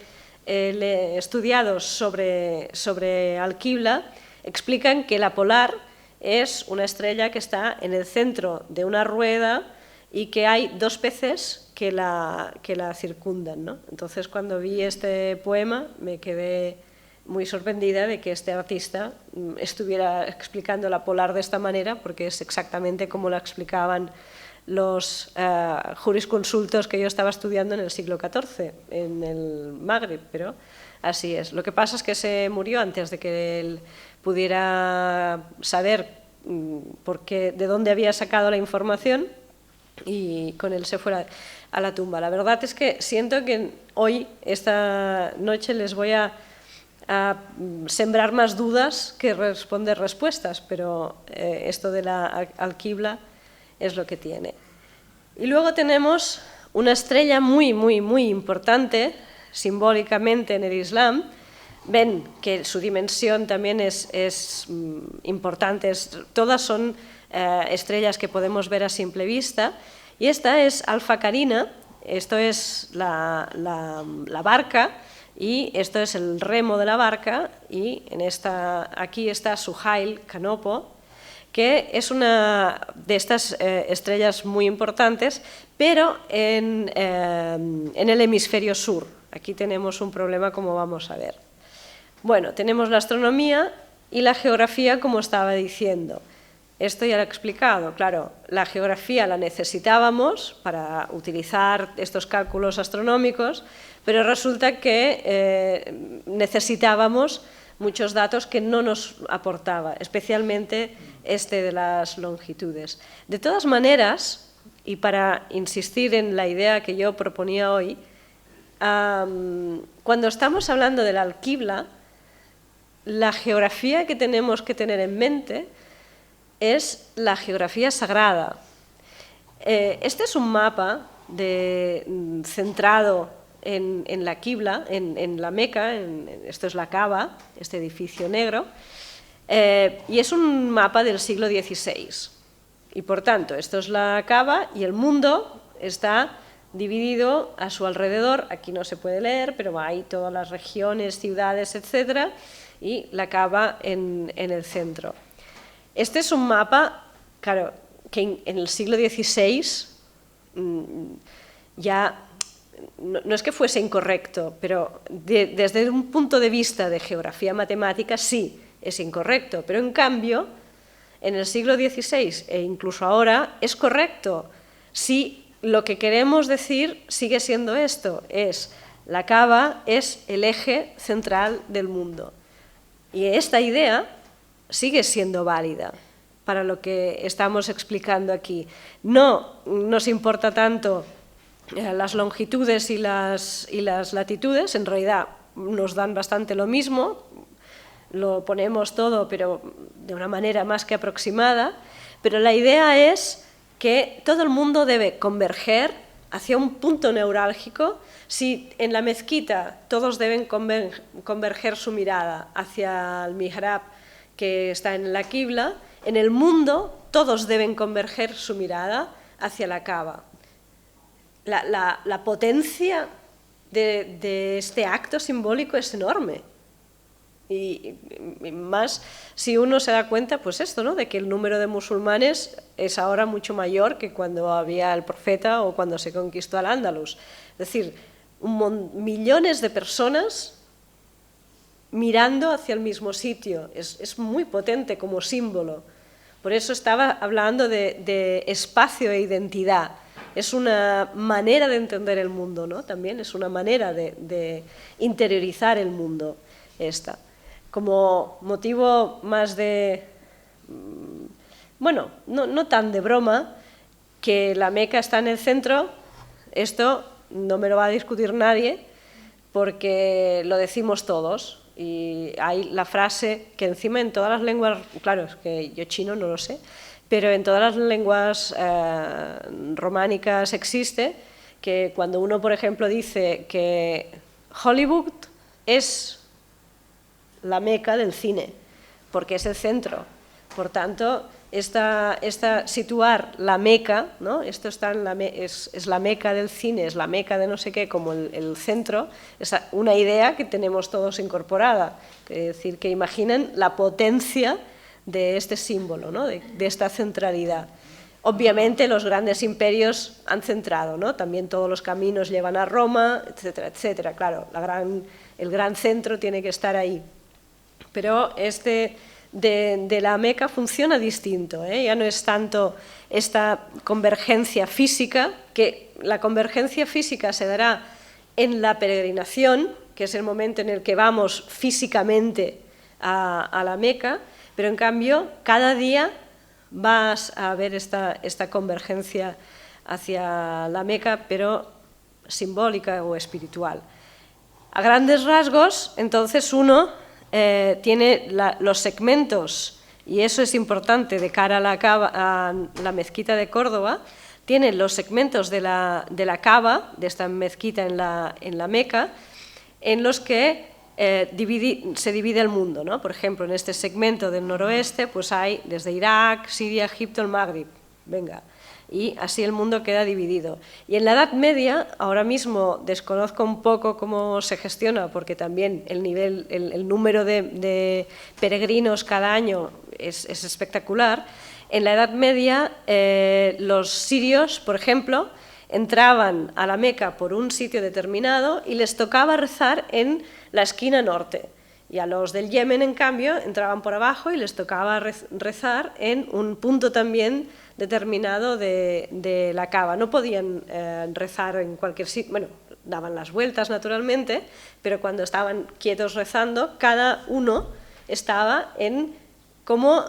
estudiado sobre Alquibla explican que la polar es una estrella que está en el centro de una rueda y que hay dos peces que la circundan, ¿no? Entonces, cuando vi este poema me quedé muy sorprendida de que este artista estuviera explicando la polar de esta manera, porque es exactamente como la explicaban los jurisconsultos que yo estaba estudiando en el siglo XIV, en el Magreb, pero así es. Lo que pasa es que se murió antes de que él pudiera saber de dónde había sacado la información, y con él se fuera a la tumba. La verdad es que siento que hoy, esta noche, les voy a sembrar más dudas que responder respuestas, pero esto de la Alquibla es lo que tiene. Y luego tenemos una estrella muy, muy, muy importante simbólicamente en el Islam. Ven que su dimensión también es importante, todas son estrellas que podemos ver a simple vista, y esta es Alfa Carina, esto es la barca, y esto es el remo de la barca, y aquí está Suhail Canopo, que es una de estas estrellas muy importantes, pero en el hemisferio sur. Aquí tenemos un problema, como vamos a ver. Bueno, tenemos la astronomía y la geografía, como estaba diciendo. Esto ya lo he explicado, claro, la geografía la necesitábamos para utilizar estos cálculos astronómicos, pero resulta que necesitábamos muchos datos que no nos aportaba, especialmente este de las longitudes. De todas maneras, y para insistir en la idea que yo proponía hoy, cuando estamos hablando del alquibla, la geografía que tenemos que tener en mente es la geografía sagrada. Este es un mapa centrado en la Qibla, en la Meca, esto es la Kaaba, este edificio negro, y es un mapa del siglo XVI. Y por tanto, esto es la Kaaba y el mundo está dividido a su alrededor, aquí no se puede leer, pero hay todas las regiones, ciudades, etc., y la Kaaba en el centro. Este es un mapa, claro, que en el siglo XVI ya no es que fuese incorrecto, pero desde un punto de vista de geografía matemática sí es incorrecto, pero en cambio en el siglo XVI e incluso ahora es correcto si lo que queremos decir sigue siendo esto, es la Kaaba es el eje central del mundo. Y esta idea sigue siendo válida para lo que estamos explicando aquí. No nos importa tanto las longitudes y las latitudes, en realidad nos dan bastante lo mismo, lo ponemos todo, pero de una manera más que aproximada, pero la idea es que todo el mundo debe converger hacia un punto neurálgico. Si en la mezquita todos deben converger su mirada hacia el mihrab que está en la Qibla, en el mundo todos deben converger su mirada hacia la Kaaba. La potencia de este acto simbólico es enorme. Y más si uno se da cuenta, pues esto, ¿no?, de que el número de musulmanes es ahora mucho mayor que cuando había el profeta o cuando se conquistó Al-Ándalus. Es decir, millones de personas mirando hacia el mismo sitio. Es muy potente como símbolo. Por eso estaba hablando de espacio e identidad. Es una manera de entender el mundo, ¿no? También es una manera de interiorizar el mundo esta. Como motivo más de, bueno, no tan de broma, que la Meca está en el centro, esto no me lo va a discutir nadie, porque lo decimos todos, y hay la frase que encima en todas las lenguas, claro, es que yo chino no lo sé, pero en todas las lenguas románicas existe, que cuando uno, por ejemplo, dice que Hollywood es la Meca del cine, porque es el centro. Por tanto, situar la Meca, ¿no?, esto está es la Meca del cine, es la Meca de no sé qué, como el centro, es una idea que tenemos todos incorporada. Es decir, que imaginen la potencia de este símbolo, ¿no?, de esta centralidad. Obviamente los grandes imperios han centrado, ¿no?, también todos los caminos llevan a Roma, etcétera, etcétera. Claro, el gran centro tiene que estar ahí. Pero de la Meca funciona distinto, ¿eh? Ya no es tanto esta convergencia física, que la convergencia física se dará en la peregrinación, que es el momento en el que vamos físicamente a la Meca, pero en cambio cada día vas a ver esta convergencia hacia la Meca, pero simbólica o espiritual. A grandes rasgos, entonces uno tiene los segmentos, y eso es importante de cara a la mezquita de Córdoba, tiene los segmentos de la Kaaba, de esta mezquita en la Meca, en los que se divide el mundo, ¿no? Por ejemplo, en este segmento del noroeste pues hay desde Irak, Siria, Egipto, el Magrib, venga, y así el mundo queda dividido. Y en la Edad Media, ahora mismo desconozco un poco cómo se gestiona, porque también el número de peregrinos cada año es espectacular. En la Edad Media, los sirios, por ejemplo, entraban a la Meca por un sitio determinado y les tocaba rezar en la esquina norte. Y a los del Yemen, en cambio, entraban por abajo y les tocaba rezar en un punto también determinado de la Kaaba. No podían rezar en cualquier sitio, bueno, daban las vueltas naturalmente, pero cuando estaban quietos rezando, cada uno estaba en como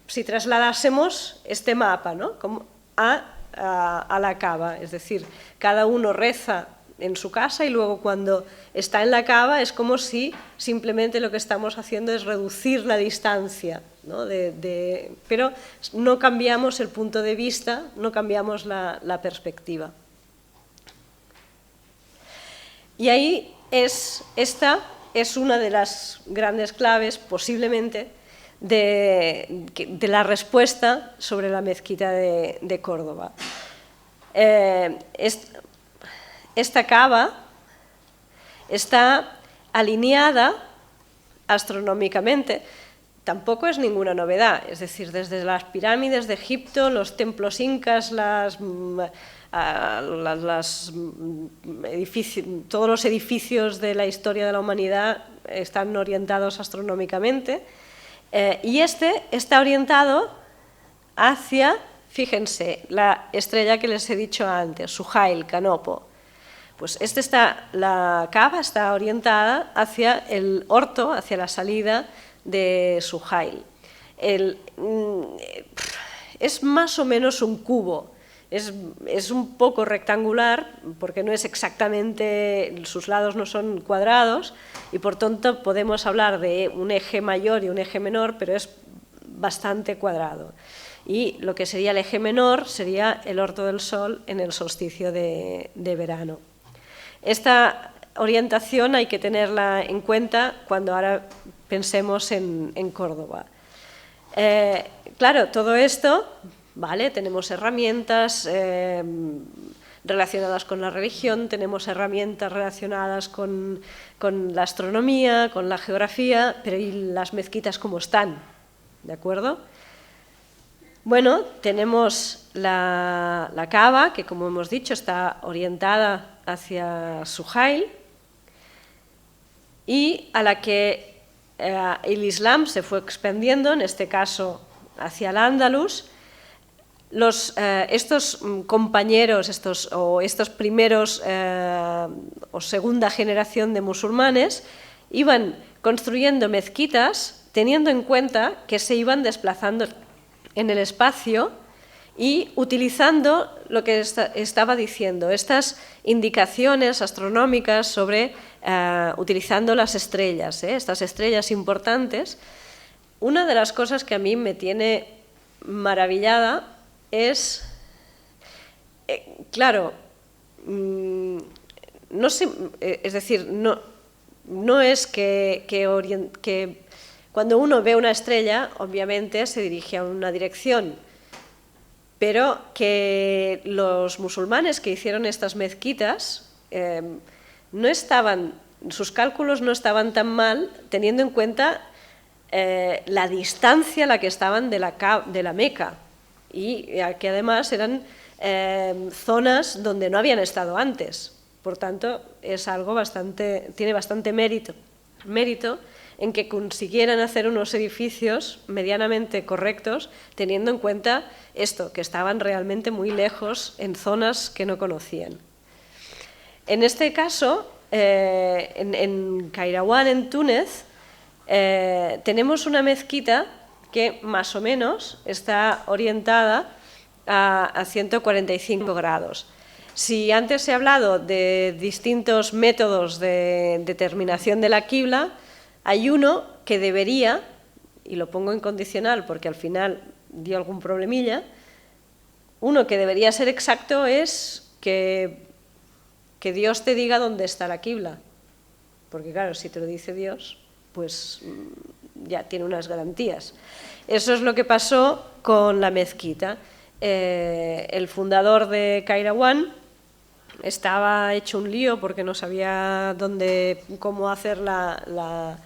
si trasladásemos este mapa, ¿no? Como a la cava, es decir, cada uno reza en su casa y luego cuando está en la cava es como si simplemente lo que estamos haciendo es reducir la distancia, ¿no? Pero no cambiamos el punto de vista, no cambiamos la perspectiva. Y ahí esta es una de las grandes claves, posiblemente, de la respuesta sobre la mezquita de Córdoba. Esta cava está alineada astronómicamente, tampoco es ninguna novedad, es decir, desde las pirámides de Egipto, los templos incas, todos los edificios de la historia de la humanidad están orientados astronómicamente, y este está orientado hacia, fíjense, la estrella que les he dicho antes, Suhail, Canopo. Pues la cava está orientada hacia el orto, hacia la salida de Suhail. Es más o menos un cubo, es un poco rectangular porque no es exactamente, sus lados no son cuadrados y por tanto podemos hablar de un eje mayor y un eje menor, pero es bastante cuadrado. Y lo que sería el eje menor sería el orto del sol en el solsticio de verano. Esta orientación hay que tenerla en cuenta cuando ahora pensemos en Córdoba. Claro, todo esto, ¿vale? Tenemos herramientas relacionadas con la religión, tenemos herramientas relacionadas con la astronomía, con la geografía, pero ¿y las mezquitas cómo están? ¿De acuerdo? Bueno, tenemos la cava, que como hemos dicho está orientada hacia Suhail y a la que el Islam se fue expandiendo, en este caso hacia el Andalus. Estos compañeros, estos primeros o segunda generación de musulmanes iban construyendo mezquitas teniendo en cuenta que se iban desplazando en el espacio y utilizando lo que estaba diciendo, estas indicaciones astronómicas sobre utilizando las estrellas, estas estrellas importantes. Una de las cosas que a mí me tiene maravillada es, claro, no sé, es decir, no es que cuando uno ve una estrella, obviamente se dirige a una dirección, pero que los musulmanes que hicieron estas mezquitas sus cálculos no estaban tan mal, teniendo en cuenta la distancia a la que estaban de la Meca, y que además eran zonas donde no habían estado antes. Por tanto, es algo tiene bastante mérito en que consiguieran hacer unos edificios medianamente correctos, teniendo en cuenta esto, que estaban realmente muy lejos en zonas que no conocían. En este caso, en Kairawan, en Túnez, tenemos una mezquita que más o menos está orientada a 145 grados. Si antes he hablado de distintos métodos de determinación de la quibla, hay uno que debería, y lo pongo en condicional porque al final dio algún problemilla, uno que debería ser exacto es que Dios te diga dónde está la quibla. Porque claro, si te lo dice Dios, pues ya tiene unas garantías. Eso es lo que pasó con la mezquita. El fundador de Kairawan estaba hecho un lío porque no sabía cómo hacer la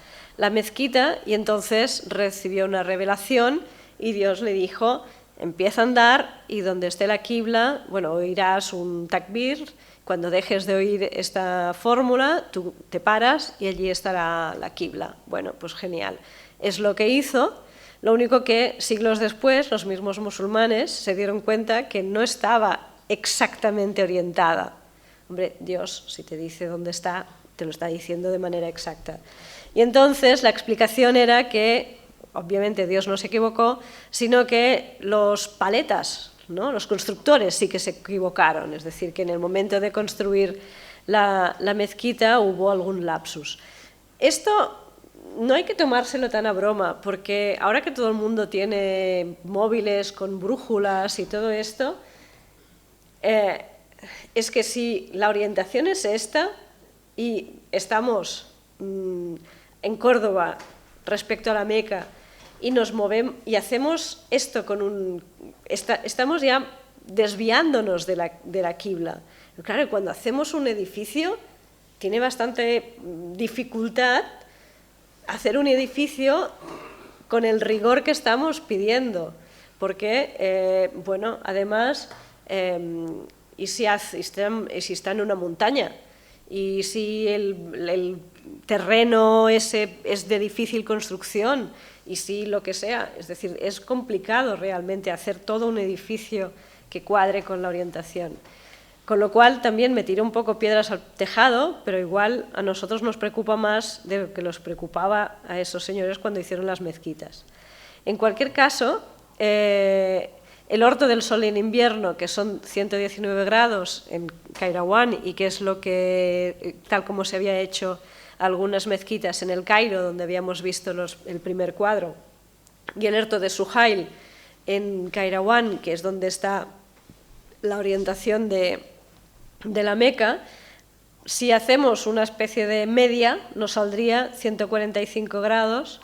mezquita, y entonces recibió una revelación y Dios le dijo: empieza a andar y donde esté la quibla, bueno, oirás un takbir, cuando dejes de oír esta fórmula tú te paras y allí estará la quibla. Bueno, pues genial, es lo que hizo. Lo único que siglos después los mismos musulmanes se dieron cuenta que no estaba exactamente orientada. Hombre, Dios, si te dice dónde está, te lo está diciendo de manera exacta. Y entonces la explicación era que, obviamente, Dios no se equivocó, sino que los paletas, ¿no?, los constructores sí que se equivocaron, es decir, que en el momento de construir la mezquita hubo algún lapsus. Esto no hay que tomárselo tan a broma, porque ahora que todo el mundo tiene móviles con brújulas y todo esto, es que si la orientación es esta y estamos en Córdoba respecto a la Meca y nos movemos y hacemos esto estamos ya desviándonos de la quibla. Claro, cuando hacemos un edificio tiene bastante dificultad hacer un edificio con el rigor que estamos pidiendo, porque, bueno, además, y si está en una montaña, y si el terreno es de difícil construcción, y si lo que sea, es decir, es complicado realmente hacer todo un edificio que cuadre con la orientación. Con lo cual también me tiro un poco piedras al tejado, pero igual a nosotros nos preocupa más de lo que los preocupaba a esos señores cuando hicieron las mezquitas. En cualquier caso, el Orto del Sol en invierno, que son 119 grados en Kairawan y que es lo que, tal como se había hecho algunas mezquitas en el Cairo, donde habíamos visto el primer cuadro, y el Orto de Suhail en Kairawan, que es donde está la orientación de la Meca, si hacemos una especie de media nos saldría 145 grados,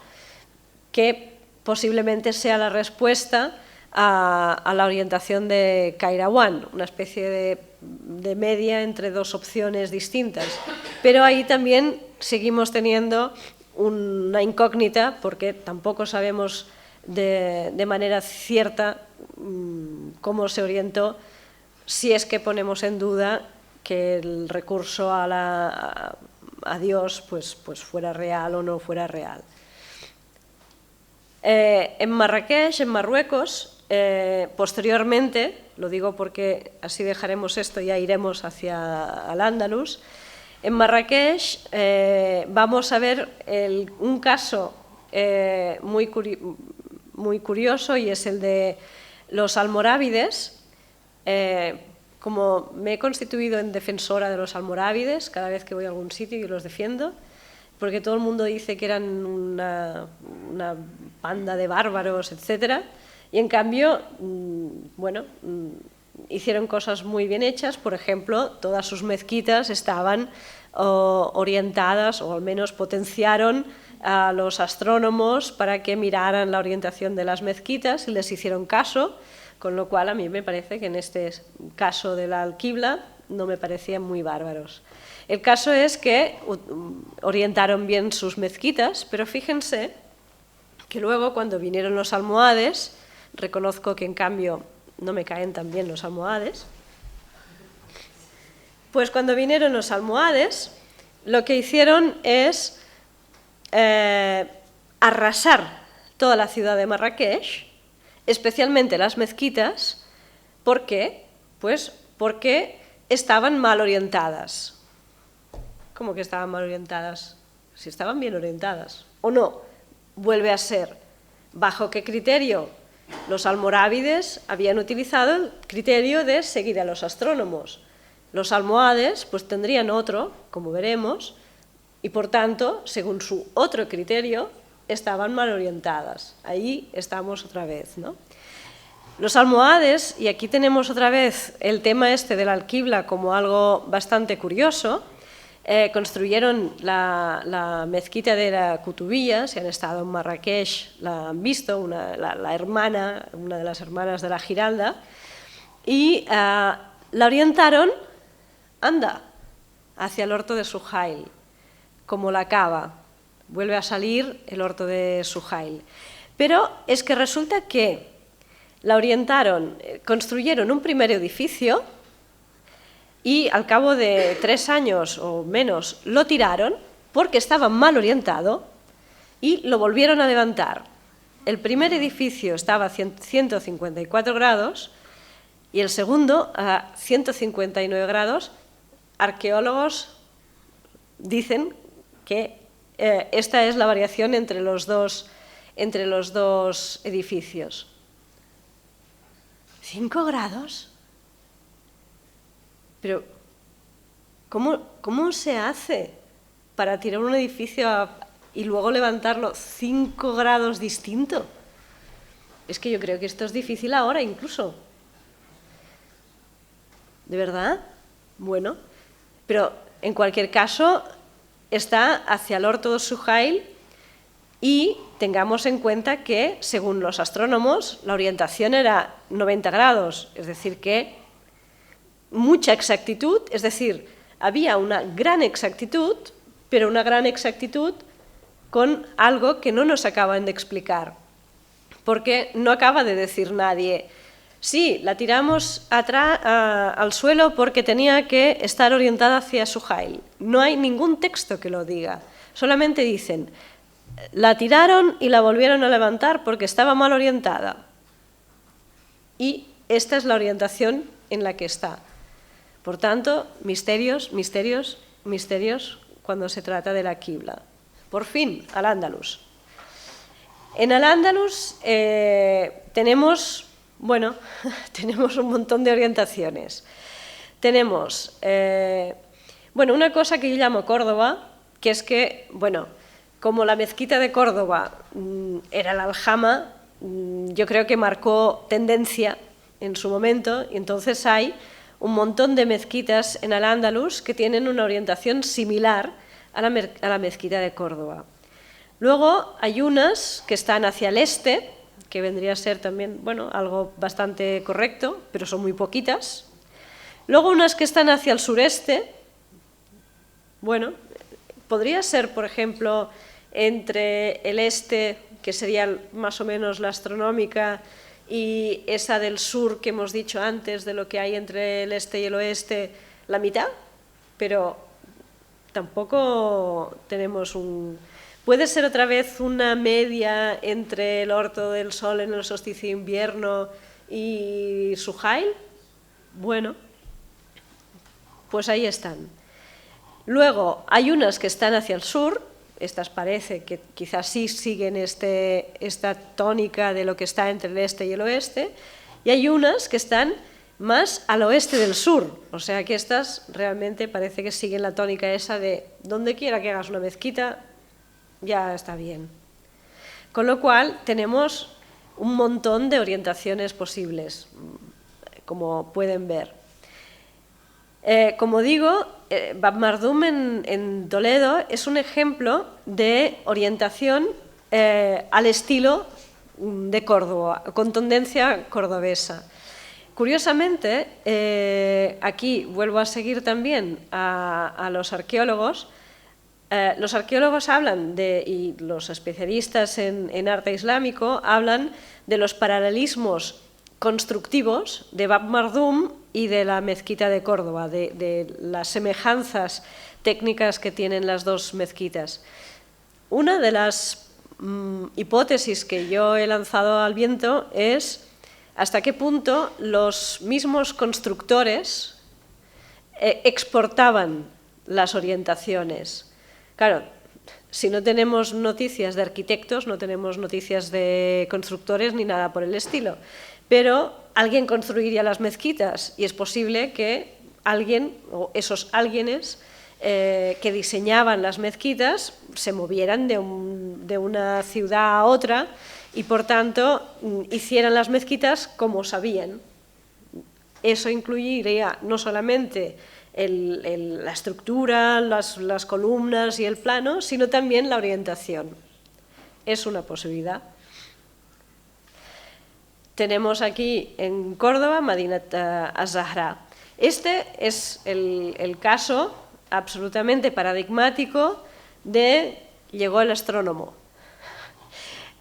que posiblemente sea la respuesta a la orientación de Kairawan, una especie de media entre dos opciones distintas. Pero ahí también seguimos teniendo una incógnita, porque tampoco sabemos de manera cierta cómo se orientó, si es que ponemos en duda que el recurso a Dios pues fuera real o no fuera real. En Marrakech, en Marruecos, posteriormente, lo digo porque así dejaremos esto y ya iremos hacia Al-Ándalus, en Marrakech vamos a ver un caso muy curioso, y es el de los almorávides. Como me he constituido en defensora de los almorávides, cada vez que voy a algún sitio yo los defiendo, porque todo el mundo dice que eran una banda de bárbaros, etc. Y en cambio, bueno, hicieron cosas muy bien hechas. Por ejemplo, todas sus mezquitas estaban orientadas, o al menos potenciaron a los astrónomos para que miraran la orientación de las mezquitas y les hicieron caso. Con lo cual a mí me parece que en este caso de la alquibla no me parecían muy bárbaros. El caso es que orientaron bien sus mezquitas, pero fíjense que luego cuando vinieron los almohades, reconozco que en cambio no me caen tan bien los almohades, pues cuando vinieron los almohades lo que hicieron es arrasar toda la ciudad de Marrakech, especialmente las mezquitas. ¿Por qué? Pues porque estaban mal orientadas. ¿Cómo que estaban mal orientadas? Si estaban bien orientadas. ¿O no? Vuelve a ser, ¿bajo qué criterio? Los almorávides habían utilizado el criterio de seguir a los astrónomos. Los almohades pues tendrían otro, como veremos, y por tanto, según su otro criterio, estaban mal orientadas. Ahí estamos otra vez, ¿no? Los almohades, y aquí tenemos otra vez el tema este de la alquibla como algo bastante curioso, construyeron la mezquita de la Kutubiyya, si han estado en Marrakech la han visto, una de las hermanas de la Giralda, y la orientaron, hacia el Orto de Suhail, como la Cava. Vuelve a salir el Orto de Suhail. Pero es que resulta que la orientaron, construyeron un primer edificio y al cabo de 3 años o menos lo tiraron porque estaba mal orientado y lo volvieron a levantar. El primer edificio estaba a 154 grados y el segundo a 159 grados arqueólogos dicen que esta es la variación entre los dos edificios. ¿5 grados? Pero, ¿cómo se hace para tirar un edificio y luego levantarlo 5 grados distinto? Es que yo creo que esto es difícil ahora incluso. ¿De verdad? Bueno, pero en cualquier caso está hacia el orto de Suhail y tengamos en cuenta que, según los astrónomos, la orientación era 90 grados, es decir, que mucha exactitud, es decir, había una gran exactitud, pero una gran exactitud con algo que no nos acaban de explicar, porque no acaba de decir nadie, sí, la tiramos al suelo porque tenía que estar orientada hacia Suhail. No hay ningún texto que lo diga, solamente dicen, la tiraron y la volvieron a levantar porque estaba mal orientada. Y esta es la orientación en la que está. Por tanto, misterios, misterios, misterios cuando se trata de la Qibla. Por fin, Al-Ándalus. En Al-Ándalus tenemos un montón de orientaciones. Tenemos, una cosa que yo llamo Córdoba, que es que, como la mezquita de Córdoba era la aljama, yo creo que marcó tendencia en su momento, y entonces hay un montón de mezquitas en Al-Ándalus que tienen una orientación similar a la mezquita de Córdoba. Luego hay unas que están hacia el este, que vendría a ser también, algo bastante correcto, pero son muy poquitas. Luego unas que están hacia el sureste, podría ser, por ejemplo, entre el este, que sería más o menos la astronómica, y esa del sur que hemos dicho antes, de lo que hay entre el este y el oeste, la mitad, pero tampoco tenemos un... ¿Puede ser otra vez una media entre el orto del sol en el solsticio de invierno y Suhail? Bueno, pues ahí están. Luego hay unas que están hacia el sur, estas parece que quizás sí siguen esta tónica de lo que está entre el este y el oeste, y hay unas que están más al oeste del sur, o sea que estas realmente parece que siguen la tónica esa de donde quiera que hagas una mezquita, ya está bien. Con lo cual tenemos un montón de orientaciones posibles, como pueden ver. Como digo, Bab Mardum en Toledo es un ejemplo de orientación al estilo de Córdoba, con tendencia cordobesa. Curiosamente, aquí vuelvo a seguir también a los arqueólogos. Los arqueólogos hablan y los especialistas en arte islámico hablan de los paralelismos constructivos de Bab Mardum y de la mezquita de Córdoba, de las semejanzas técnicas que tienen las dos mezquitas. Una de las hipótesis que yo he lanzado al viento es hasta qué punto los mismos constructores exportaban las orientaciones. Claro, si no tenemos noticias de arquitectos, no tenemos noticias de constructores ni nada por el estilo, pero alguien construiría las mezquitas y es posible que alguien o esos alguienes que diseñaban las mezquitas se movieran de una ciudad a otra y por tanto hicieran las mezquitas como sabían. Eso incluiría no solamente la estructura, las columnas y el plano, sino también la orientación. Es una posibilidad. Tenemos aquí en Córdoba Madinat az-Zahra. Este es el caso absolutamente paradigmático de llegó el astrónomo.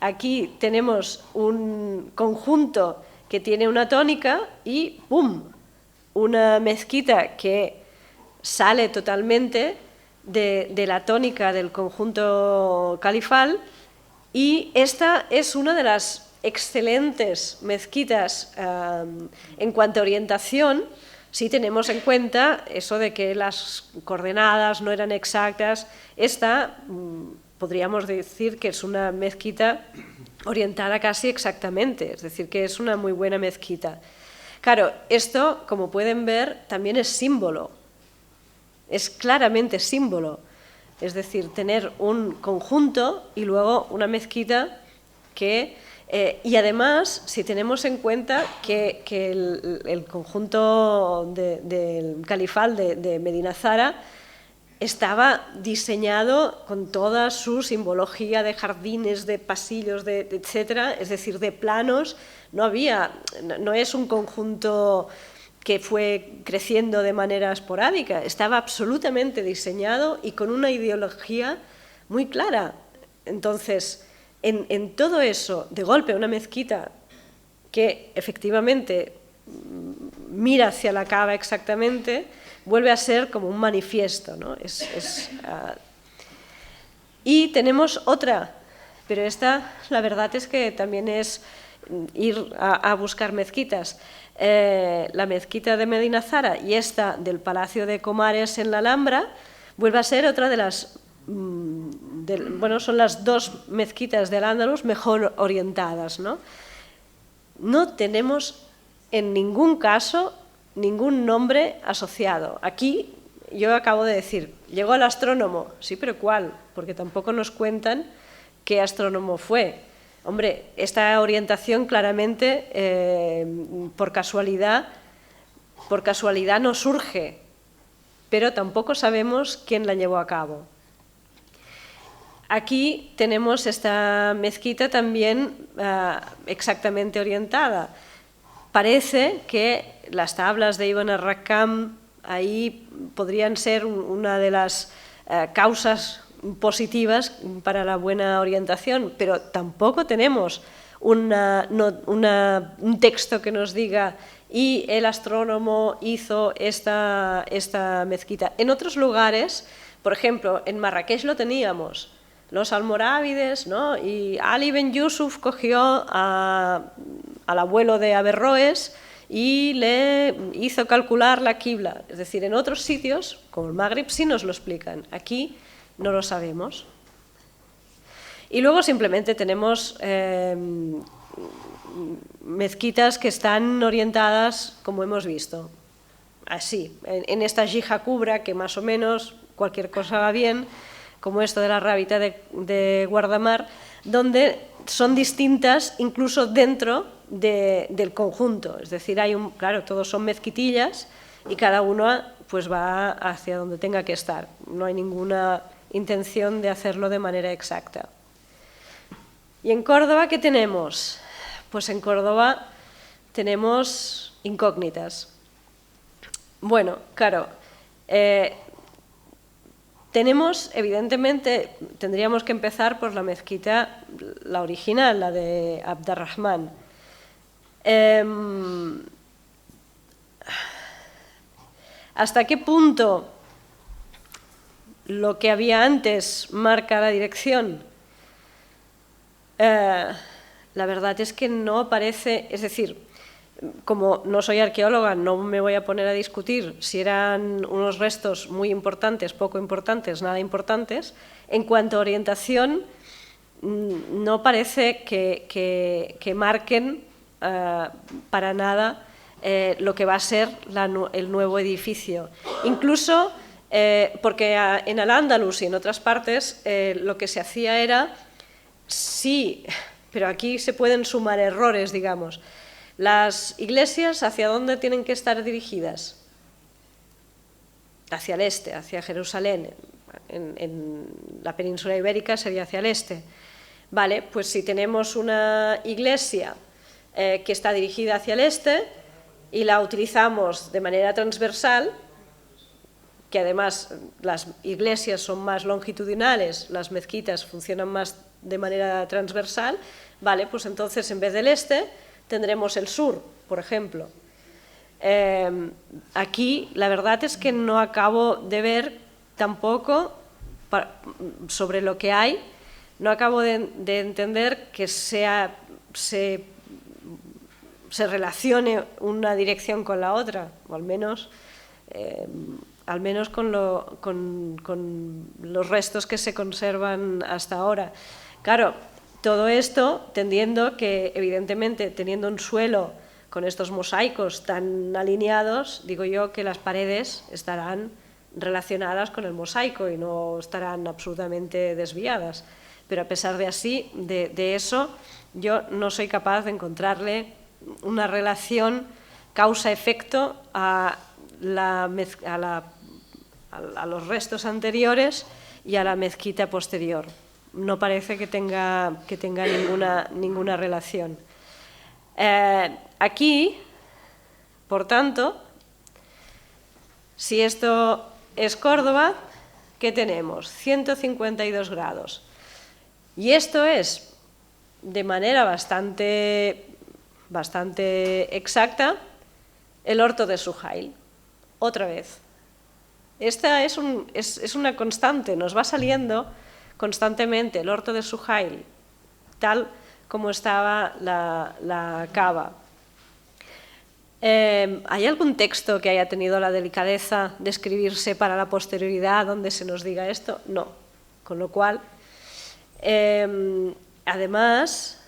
Aquí tenemos un conjunto que tiene una tónica y ¡pum!, una mezquita que sale totalmente de la tónica del conjunto califal, y esta es una de las excelentes mezquitas en cuanto a orientación, si tenemos en cuenta eso de que las coordenadas no eran exactas. Esta podríamos decir que es una mezquita orientada casi exactamente, es decir, que es una muy buena mezquita. Claro, esto, como pueden ver, también es símbolo, es claramente símbolo, es decir, tener un conjunto y luego una mezquita que... y además, si tenemos en cuenta que el conjunto del califal de Medina Zara estaba diseñado con toda su simbología de jardines, de pasillos, etcétera, es decir, de planos. No es un conjunto que fue creciendo de manera esporádica, estaba absolutamente diseñado y con una ideología muy clara. Entonces, en todo eso, de golpe, una mezquita que efectivamente mira hacia la Kaaba exactamente, vuelve a ser como un manifiesto, ¿no? Y tenemos otra, pero esta, la verdad es que también es ir a buscar mezquitas. La mezquita de Medina Zara y esta del Palacio de Comares en la Alhambra vuelve a ser otra de las... son las dos mezquitas del Al-Ándalus mejor orientadas, ¿no? No tenemos en ningún caso ningún nombre asociado. Aquí yo acabo de decir, llegó el astrónomo, sí, pero ¿cuál? Porque tampoco nos cuentan qué astrónomo fue. Hombre, esta orientación claramente por casualidad no surge, pero tampoco sabemos quién la llevó a cabo. Aquí tenemos esta mezquita también exactamente orientada. Parece que las tablas de Ibn al-Rakkam ahí podrían ser una de las causas positivas para la buena orientación, pero tampoco tenemos un texto que nos diga y el astrónomo hizo esta mezquita. En otros lugares, por ejemplo, en Marrakech lo teníamos, los almorávides, ¿no? Y Ali Ben Yusuf cogió al abuelo de Averroes y le hizo calcular la quibla. Es decir, en otros sitios, como el Magreb, sí nos lo explican. Aquí no lo sabemos. Y luego simplemente tenemos mezquitas que están orientadas, como hemos visto, así, en esta Jija Kubra, que más o menos cualquier cosa va bien, como esto de la Rábita de Guardamar, donde son distintas incluso dentro del conjunto. Es decir, claro, todos son mezquitillas y cada una pues va hacia donde tenga que estar. No hay ninguna intención de hacerlo de manera exacta. ¿Y en Córdoba qué tenemos? Pues en Córdoba tenemos incógnitas. Bueno, claro, tenemos, evidentemente, tendríamos que empezar por la mezquita, la original, la de Abd-ar-Rahman. ¿Hasta qué punto lo que había antes marca la dirección? La verdad es que no aparece, es decir, como no soy arqueóloga, no me voy a poner a discutir si eran unos restos muy importantes, poco importantes, nada importantes. En cuanto a orientación, no parece que marquen para nada lo que va a ser el nuevo edificio. Incluso porque en Al-Ándalus y en otras partes lo que se hacía era, sí, pero aquí se pueden sumar errores, digamos. Las iglesias, ¿hacia dónde tienen que estar dirigidas? Hacia el este, hacia Jerusalén. En la península ibérica sería hacia el este. Vale, pues si tenemos una iglesia que está dirigida hacia el este y la utilizamos de manera transversal, que además las iglesias son más longitudinales, las mezquitas funcionan más de manera transversal, vale, pues entonces en vez del este tendremos el sur, por ejemplo. Aquí la verdad es que no acabo de ver tampoco sobre lo que hay, no acabo de entender que se se relacione una dirección con la otra, o al menos con los restos que se conservan hasta ahora. Claro, todo esto tendiendo que, evidentemente, teniendo un suelo con estos mosaicos tan alineados, digo yo que las paredes estarán relacionadas con el mosaico y no estarán absolutamente desviadas. Pero a pesar de eso, yo no soy capaz de encontrarle una relación causa-efecto a los restos anteriores y a la mezquita posterior. No parece que tenga ninguna relación. Aquí, por tanto, si esto es Córdoba, ¿qué tenemos? 152 grados. Y esto es, de manera bastante exacta, el Horto de Suhail. Otra vez. Esta es una constante, nos va saliendo constantemente el Horto de Suhail, tal como estaba la cava. ¿Hay algún texto que haya tenido la delicadeza de escribirse para la posterioridad donde se nos diga esto? No. Con lo cual, además,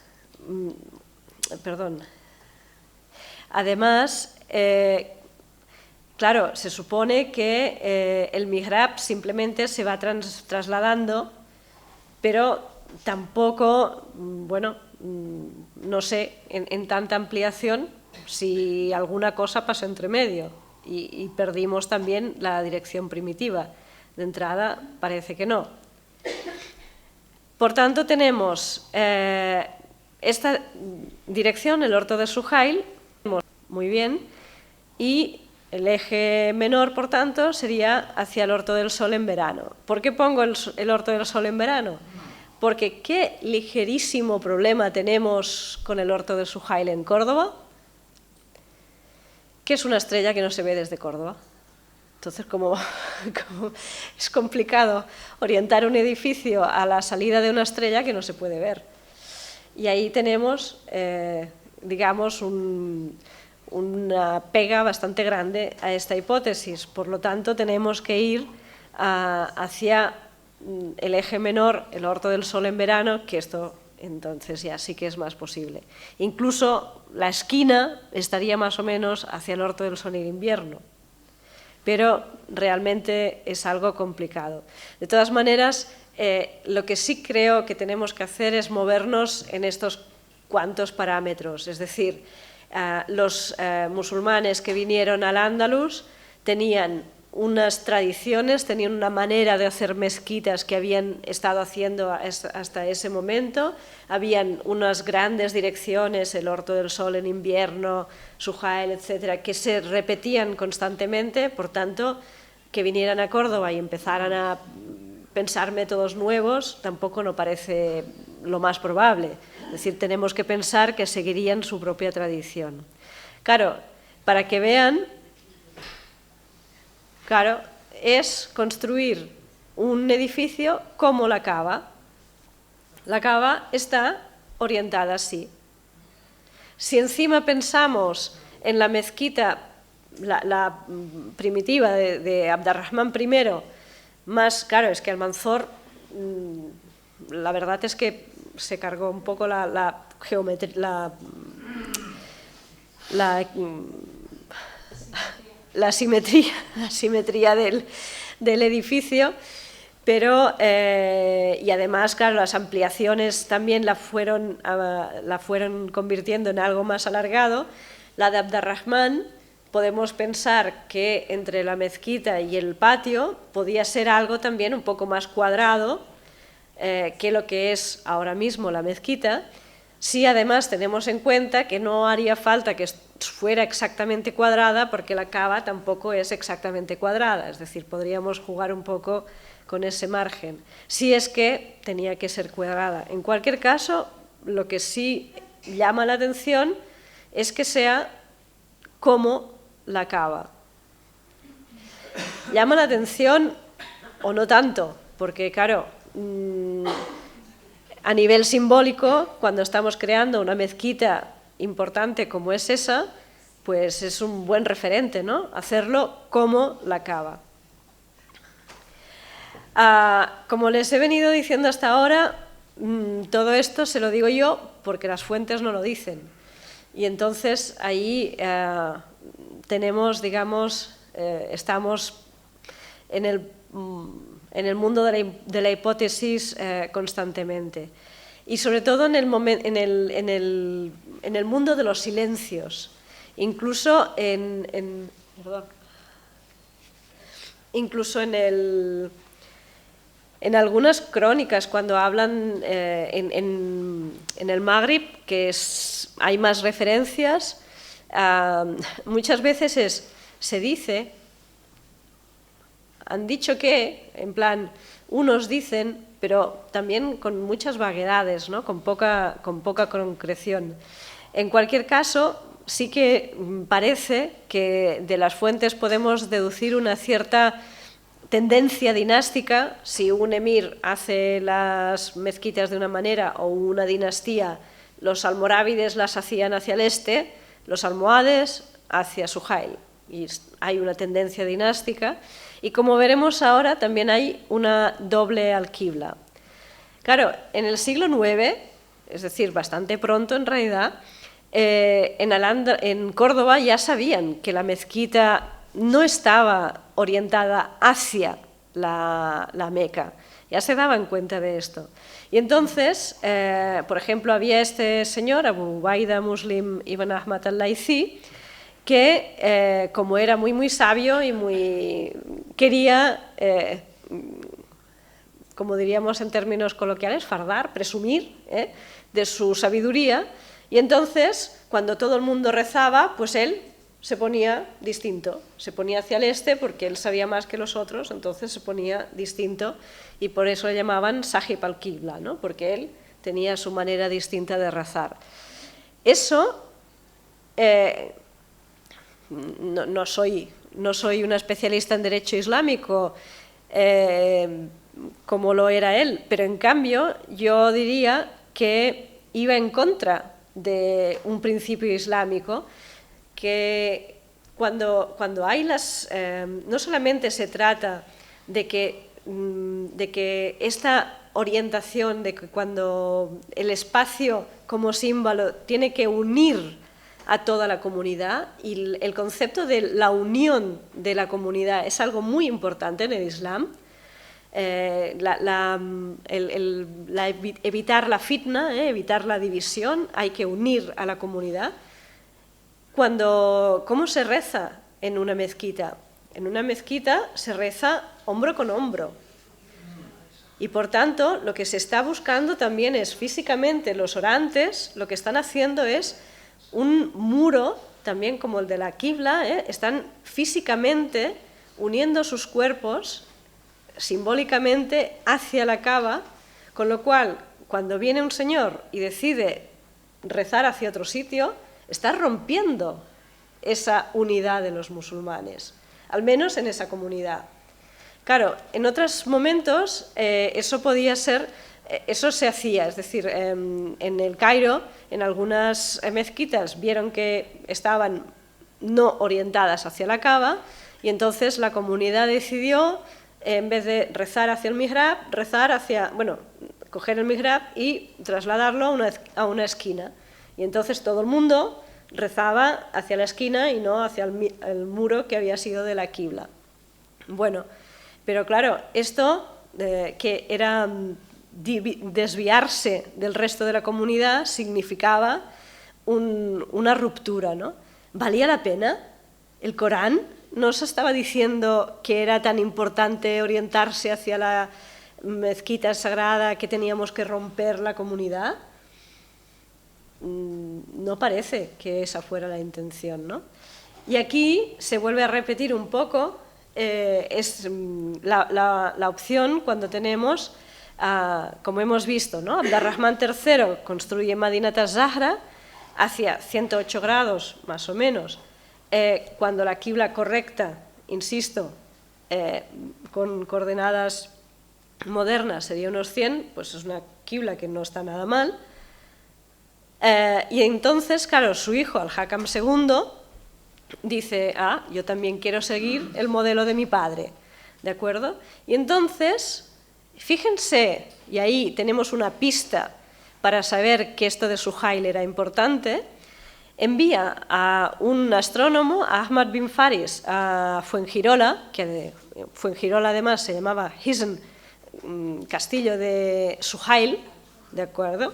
claro, se supone que el mihrab simplemente se va trasladando, pero tampoco, bueno, no sé, en tanta ampliación, si alguna cosa pasó entre medio y perdimos también la dirección primitiva. De entrada, parece que no. Por tanto, tenemos esta dirección, el Horto de Suhail, muy bien, y el eje menor, por tanto, sería hacia el Horto del Sol en verano. ¿Por qué pongo el Horto del Sol en verano? Porque qué ligerísimo problema tenemos con el Horto de Suhail en Córdoba, que es una estrella que no se ve desde Córdoba. Entonces, como es complicado orientar un edificio a la salida de una estrella que no se puede ver. Y ahí tenemos, digamos, una pega bastante grande a esta hipótesis. Por lo tanto, tenemos que ir hacia el eje menor, el Horto del Sol en verano, que esto entonces ya sí que es más posible. Incluso la esquina estaría más o menos hacia el Horto del Sol en invierno, pero realmente es algo complicado. De todas maneras, lo que sí creo que tenemos que hacer es movernos en estos cuantos parámetros, es decir, los musulmanes que vinieron al Andalus tenían unas tradiciones, tenían una manera de hacer mezquitas que habían estado haciendo hasta ese momento, habían unas grandes direcciones, el Horto del Sol en invierno, Suhail, etcétera, que se repetían constantemente. Por tanto, que vinieran a Córdoba y empezaran a pensar métodos nuevos tampoco no parece lo más probable. Es decir, tenemos que pensar que seguirían su propia tradición. Claro, para que vean, claro, es construir un edificio como la cava. La cava está orientada así. Si encima pensamos en la mezquita, la primitiva de Abd-ar-Rahman I, más, claro, es que Almanzor, la verdad es que se cargó un poco la geometría, la simetría del edificio, pero y además, claro, las ampliaciones también la fueron convirtiendo en algo más alargado. La de Abd-ar-Rahman, podemos pensar que entre la mezquita y el patio podía ser algo también un poco más cuadrado que lo que es ahora mismo la mezquita, si además tenemos en cuenta que no haría falta que fuera exactamente cuadrada, porque la cava tampoco es exactamente cuadrada, es decir, podríamos jugar un poco con ese margen, si es que tenía que ser cuadrada. En cualquier caso, lo que sí llama la atención es que sea como la cava. Llama la atención, o no tanto, porque claro, a nivel simbólico, cuando estamos creando una mezquita importante como es esa, pues es un buen referente, ¿no? Hacerlo como la Kaaba. Como les he venido diciendo hasta ahora, todo esto se lo digo yo porque las fuentes no lo dicen. Y entonces ahí tenemos, digamos, estamos en el mundo de la hipótesis constantemente. Y sobre todo en el mundo de los silencios. Incluso en algunas crónicas, cuando hablan en el Magrib, que hay más referencias, muchas veces se dice, han dicho que, en plan, unos dicen, pero también con muchas vaguedades, ¿no? con poca concreción. En cualquier caso, sí que parece que de las fuentes podemos deducir una cierta tendencia dinástica. Si un emir hace las mezquitas de una manera o una dinastía, los almorávides las hacían hacia el este, los almohades hacia Suhail. Y hay una tendencia dinástica. Y como veremos ahora, también hay una doble alquibla. Claro, en el siglo IX, es decir, bastante pronto en realidad, en Córdoba ya sabían que la mezquita no estaba orientada hacia la Meca. Ya se daban cuenta de esto. Y entonces, por ejemplo, había este señor, Abu Ubaida Muslim ibn Ahmad al-Laythi, que como era muy sabio y quería, como diríamos en términos coloquiales, fardar, presumir de su sabiduría, y entonces, cuando todo el mundo rezaba, pues él se ponía distinto, se ponía hacia el este porque él sabía más que los otros, entonces se ponía distinto, y por eso le llamaban Sahib al-Qibla, ¿no? Porque él tenía su manera distinta de rezar. Eso... No soy una especialista en derecho islámico como lo era él, pero en cambio yo diría que iba en contra de un principio islámico, que cuando hay no solamente se trata de que esta orientación, de que cuando el espacio como símbolo tiene que unir a toda la comunidad, y el concepto de la unión de la comunidad es algo muy importante en el Islam. Evitar la fitna, evitar la división, hay que unir a la comunidad. ¿Cómo se reza en una mezquita? En una mezquita se reza hombro con hombro. Y por tanto, lo que se está buscando también es físicamente, los orantes lo que están haciendo es un muro, también como el de la Qibla, están físicamente uniendo sus cuerpos simbólicamente hacia la Kaaba, con lo cual, cuando viene un señor y decide rezar hacia otro sitio, está rompiendo esa unidad de los musulmanes, al menos en esa comunidad. Claro, en otros momentos eso podía ser... Eso se hacía, es decir, en el Cairo, en algunas mezquitas vieron que estaban no orientadas hacia la Kaaba, y entonces la comunidad decidió, en vez de rezar hacia el mihrab, coger el mihrab y trasladarlo a una esquina. Y entonces todo el mundo rezaba hacia la esquina y no hacia el muro que había sido de la Qibla. Bueno, pero claro, esto que era... desviarse del resto de la comunidad significaba una ruptura, ¿no? ¿Valía la pena? ¿El Corán nos estaba diciendo que era tan importante orientarse hacia la mezquita sagrada que teníamos que romper la comunidad? No parece que esa fuera la intención, ¿no? Y aquí se vuelve a repetir un poco, es la opción cuando tenemos... como hemos visto, ¿no? Abd-ar-Rahman III construye Madinat az-Zahra hacia 108 grados, más o menos, cuando la qibla correcta, insisto, con coordenadas modernas sería unos 100, pues es una qibla que no está nada mal. Y entonces, claro, su hijo, Al-Hakam II, dice, yo también quiero seguir el modelo de mi padre, ¿de acuerdo? Y entonces, fíjense, y ahí tenemos una pista para saber que esto de Suhail era importante, envía a un astrónomo, a Ahmad bin Faris, a Fuengirola, que Fuengirola además se llamaba Hisn, castillo de Suhail, ¿de acuerdo?,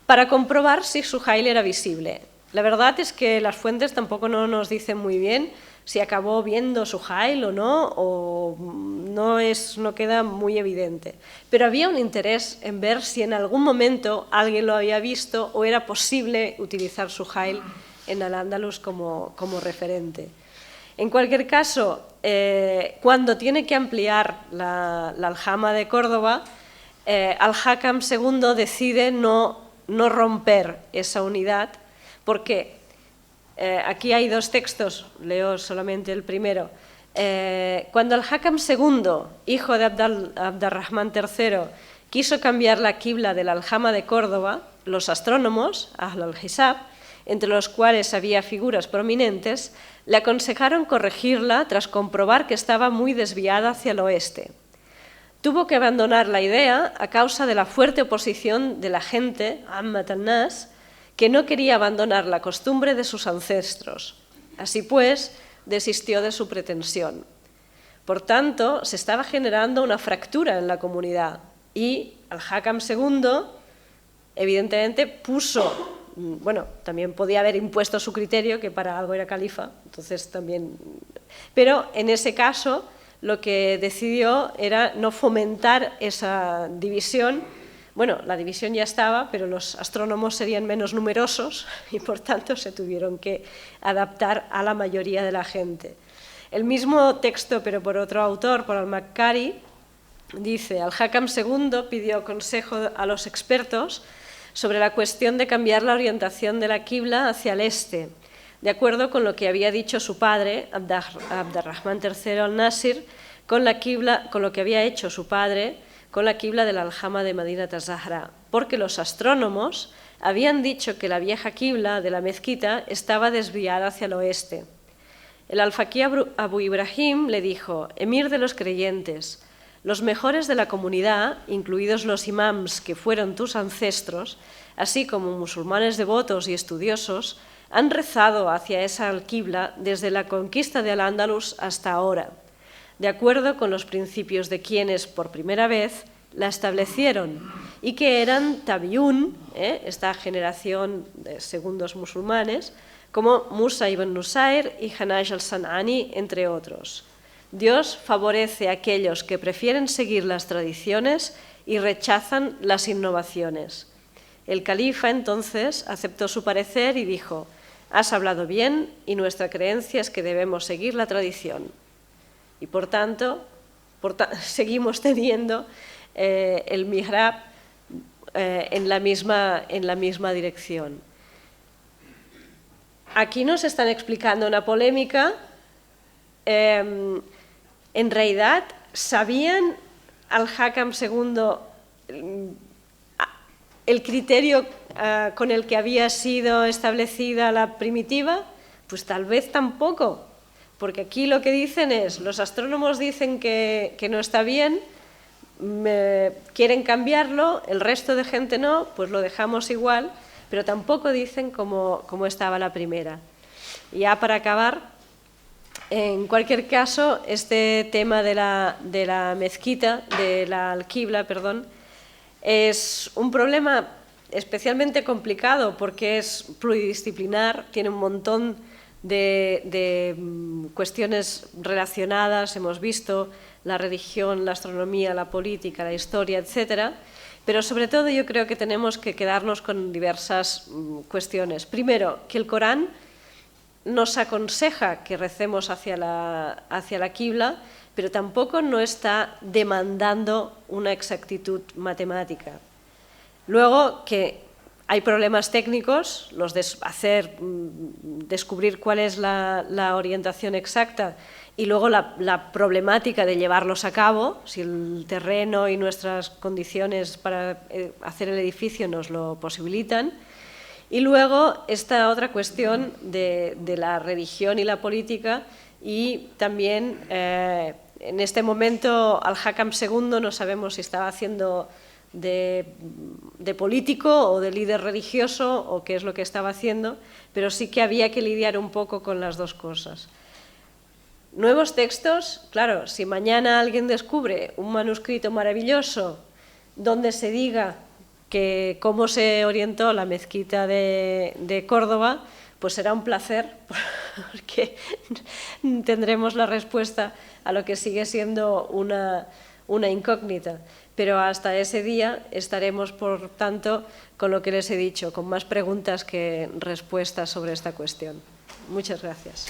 para comprobar si Suhail era visible. La verdad es que las fuentes tampoco no nos dicen muy bien si acabó viendo Suhail o no queda muy evidente. Pero había un interés en ver si en algún momento alguien lo había visto o era posible utilizar Suhail en Al-Ándalus como referente. En cualquier caso, cuando tiene que ampliar la aljama de Córdoba, Al-Hakam II decide no romper esa unidad, porque aquí hay dos textos, leo solamente el primero. Cuando Al-Hakam II, hijo de Abd-ar-Rahman III, quiso cambiar la qibla de la aljama de Córdoba, los astrónomos, Ahl al-Hisab, entre los cuales había figuras prominentes, le aconsejaron corregirla tras comprobar que estaba muy desviada hacia el oeste. Tuvo que abandonar la idea a causa de la fuerte oposición de la gente, Ammat al-Nas, que no quería abandonar la costumbre de sus ancestros. Así pues, desistió de su pretensión. Por tanto, se estaba generando una fractura en la comunidad y Al-Hakam II, evidentemente, también podía haber impuesto su criterio, que para algo era califa, entonces también. Pero en ese caso, lo que decidió era no fomentar esa división. Bueno, la división ya estaba, pero los astrónomos serían menos numerosos y por tanto se tuvieron que adaptar a la mayoría de la gente. El mismo texto, pero por otro autor, por al-Makkari, dice: Al-Hakam II pidió consejo a los expertos sobre la cuestión de cambiar la orientación de la qibla hacia el este, de acuerdo con lo que había dicho su padre, Abd-ar-Rahman III al-Nasir, con lo que había hecho su padre con la qibla de la aljama de Madinat az-Zahra, porque los astrónomos habían dicho que la vieja qibla de la mezquita estaba desviada hacia el oeste. El alfaquí Abu Ibrahim le dijo: Emir de los creyentes, los mejores de la comunidad, incluidos los imams que fueron tus ancestros, así como musulmanes devotos y estudiosos, han rezado hacia esa alquibla desde la conquista de Al-Ándalus hasta ahora, de acuerdo con los principios de quienes por primera vez la establecieron y que eran tabiún, esta generación de segundos musulmanes, como Musa ibn Nusair y Hanaj al-San'ani, entre otros. Dios favorece a aquellos que prefieren seguir las tradiciones y rechazan las innovaciones. El califa entonces aceptó su parecer y dijo: has hablado bien y nuestra creencia es que debemos seguir la tradición. Y por tanto seguimos teniendo el mihrab en la misma dirección. Aquí nos están explicando una polémica. En realidad, ¿sabían Al-Hakam II el criterio con el que había sido establecida la primitiva? Pues tal vez tampoco, porque aquí lo que dicen es: los astrónomos dicen que no está bien, quieren cambiarlo, el resto de gente no, pues lo dejamos igual, pero tampoco dicen cómo estaba la primera. Y ya para acabar, en cualquier caso, este tema de la mezquita, de la alquibla, perdón, es un problema especialmente complicado porque es pluridisciplinar, tiene un montón de cuestiones relacionadas, hemos visto la religión, la astronomía, la política, la historia, etcétera, pero sobre todo yo creo que tenemos que quedarnos con diversas cuestiones. Primero, que el Corán nos aconseja que recemos hacia la qibla, pero tampoco no está demandando una exactitud matemática. Luego, que hay problemas técnicos, los de descubrir cuál es la orientación exacta y luego la problemática de llevarlos a cabo, si el terreno y nuestras condiciones para hacer el edificio nos lo posibilitan. Y luego esta otra cuestión de la religión y la política, y también en este momento Al-Hakam II no sabemos si estaba haciendo de político o de líder religioso o qué es lo que estaba haciendo, pero sí que había que lidiar un poco con las dos cosas. Nuevos textos, claro, si mañana alguien descubre un manuscrito maravilloso donde se diga que cómo se orientó la mezquita de Córdoba, pues será un placer, porque tendremos la respuesta a lo que sigue siendo una incógnita. Pero hasta ese día estaremos, por tanto, con lo que les he dicho, con más preguntas que respuestas sobre esta cuestión. Muchas gracias.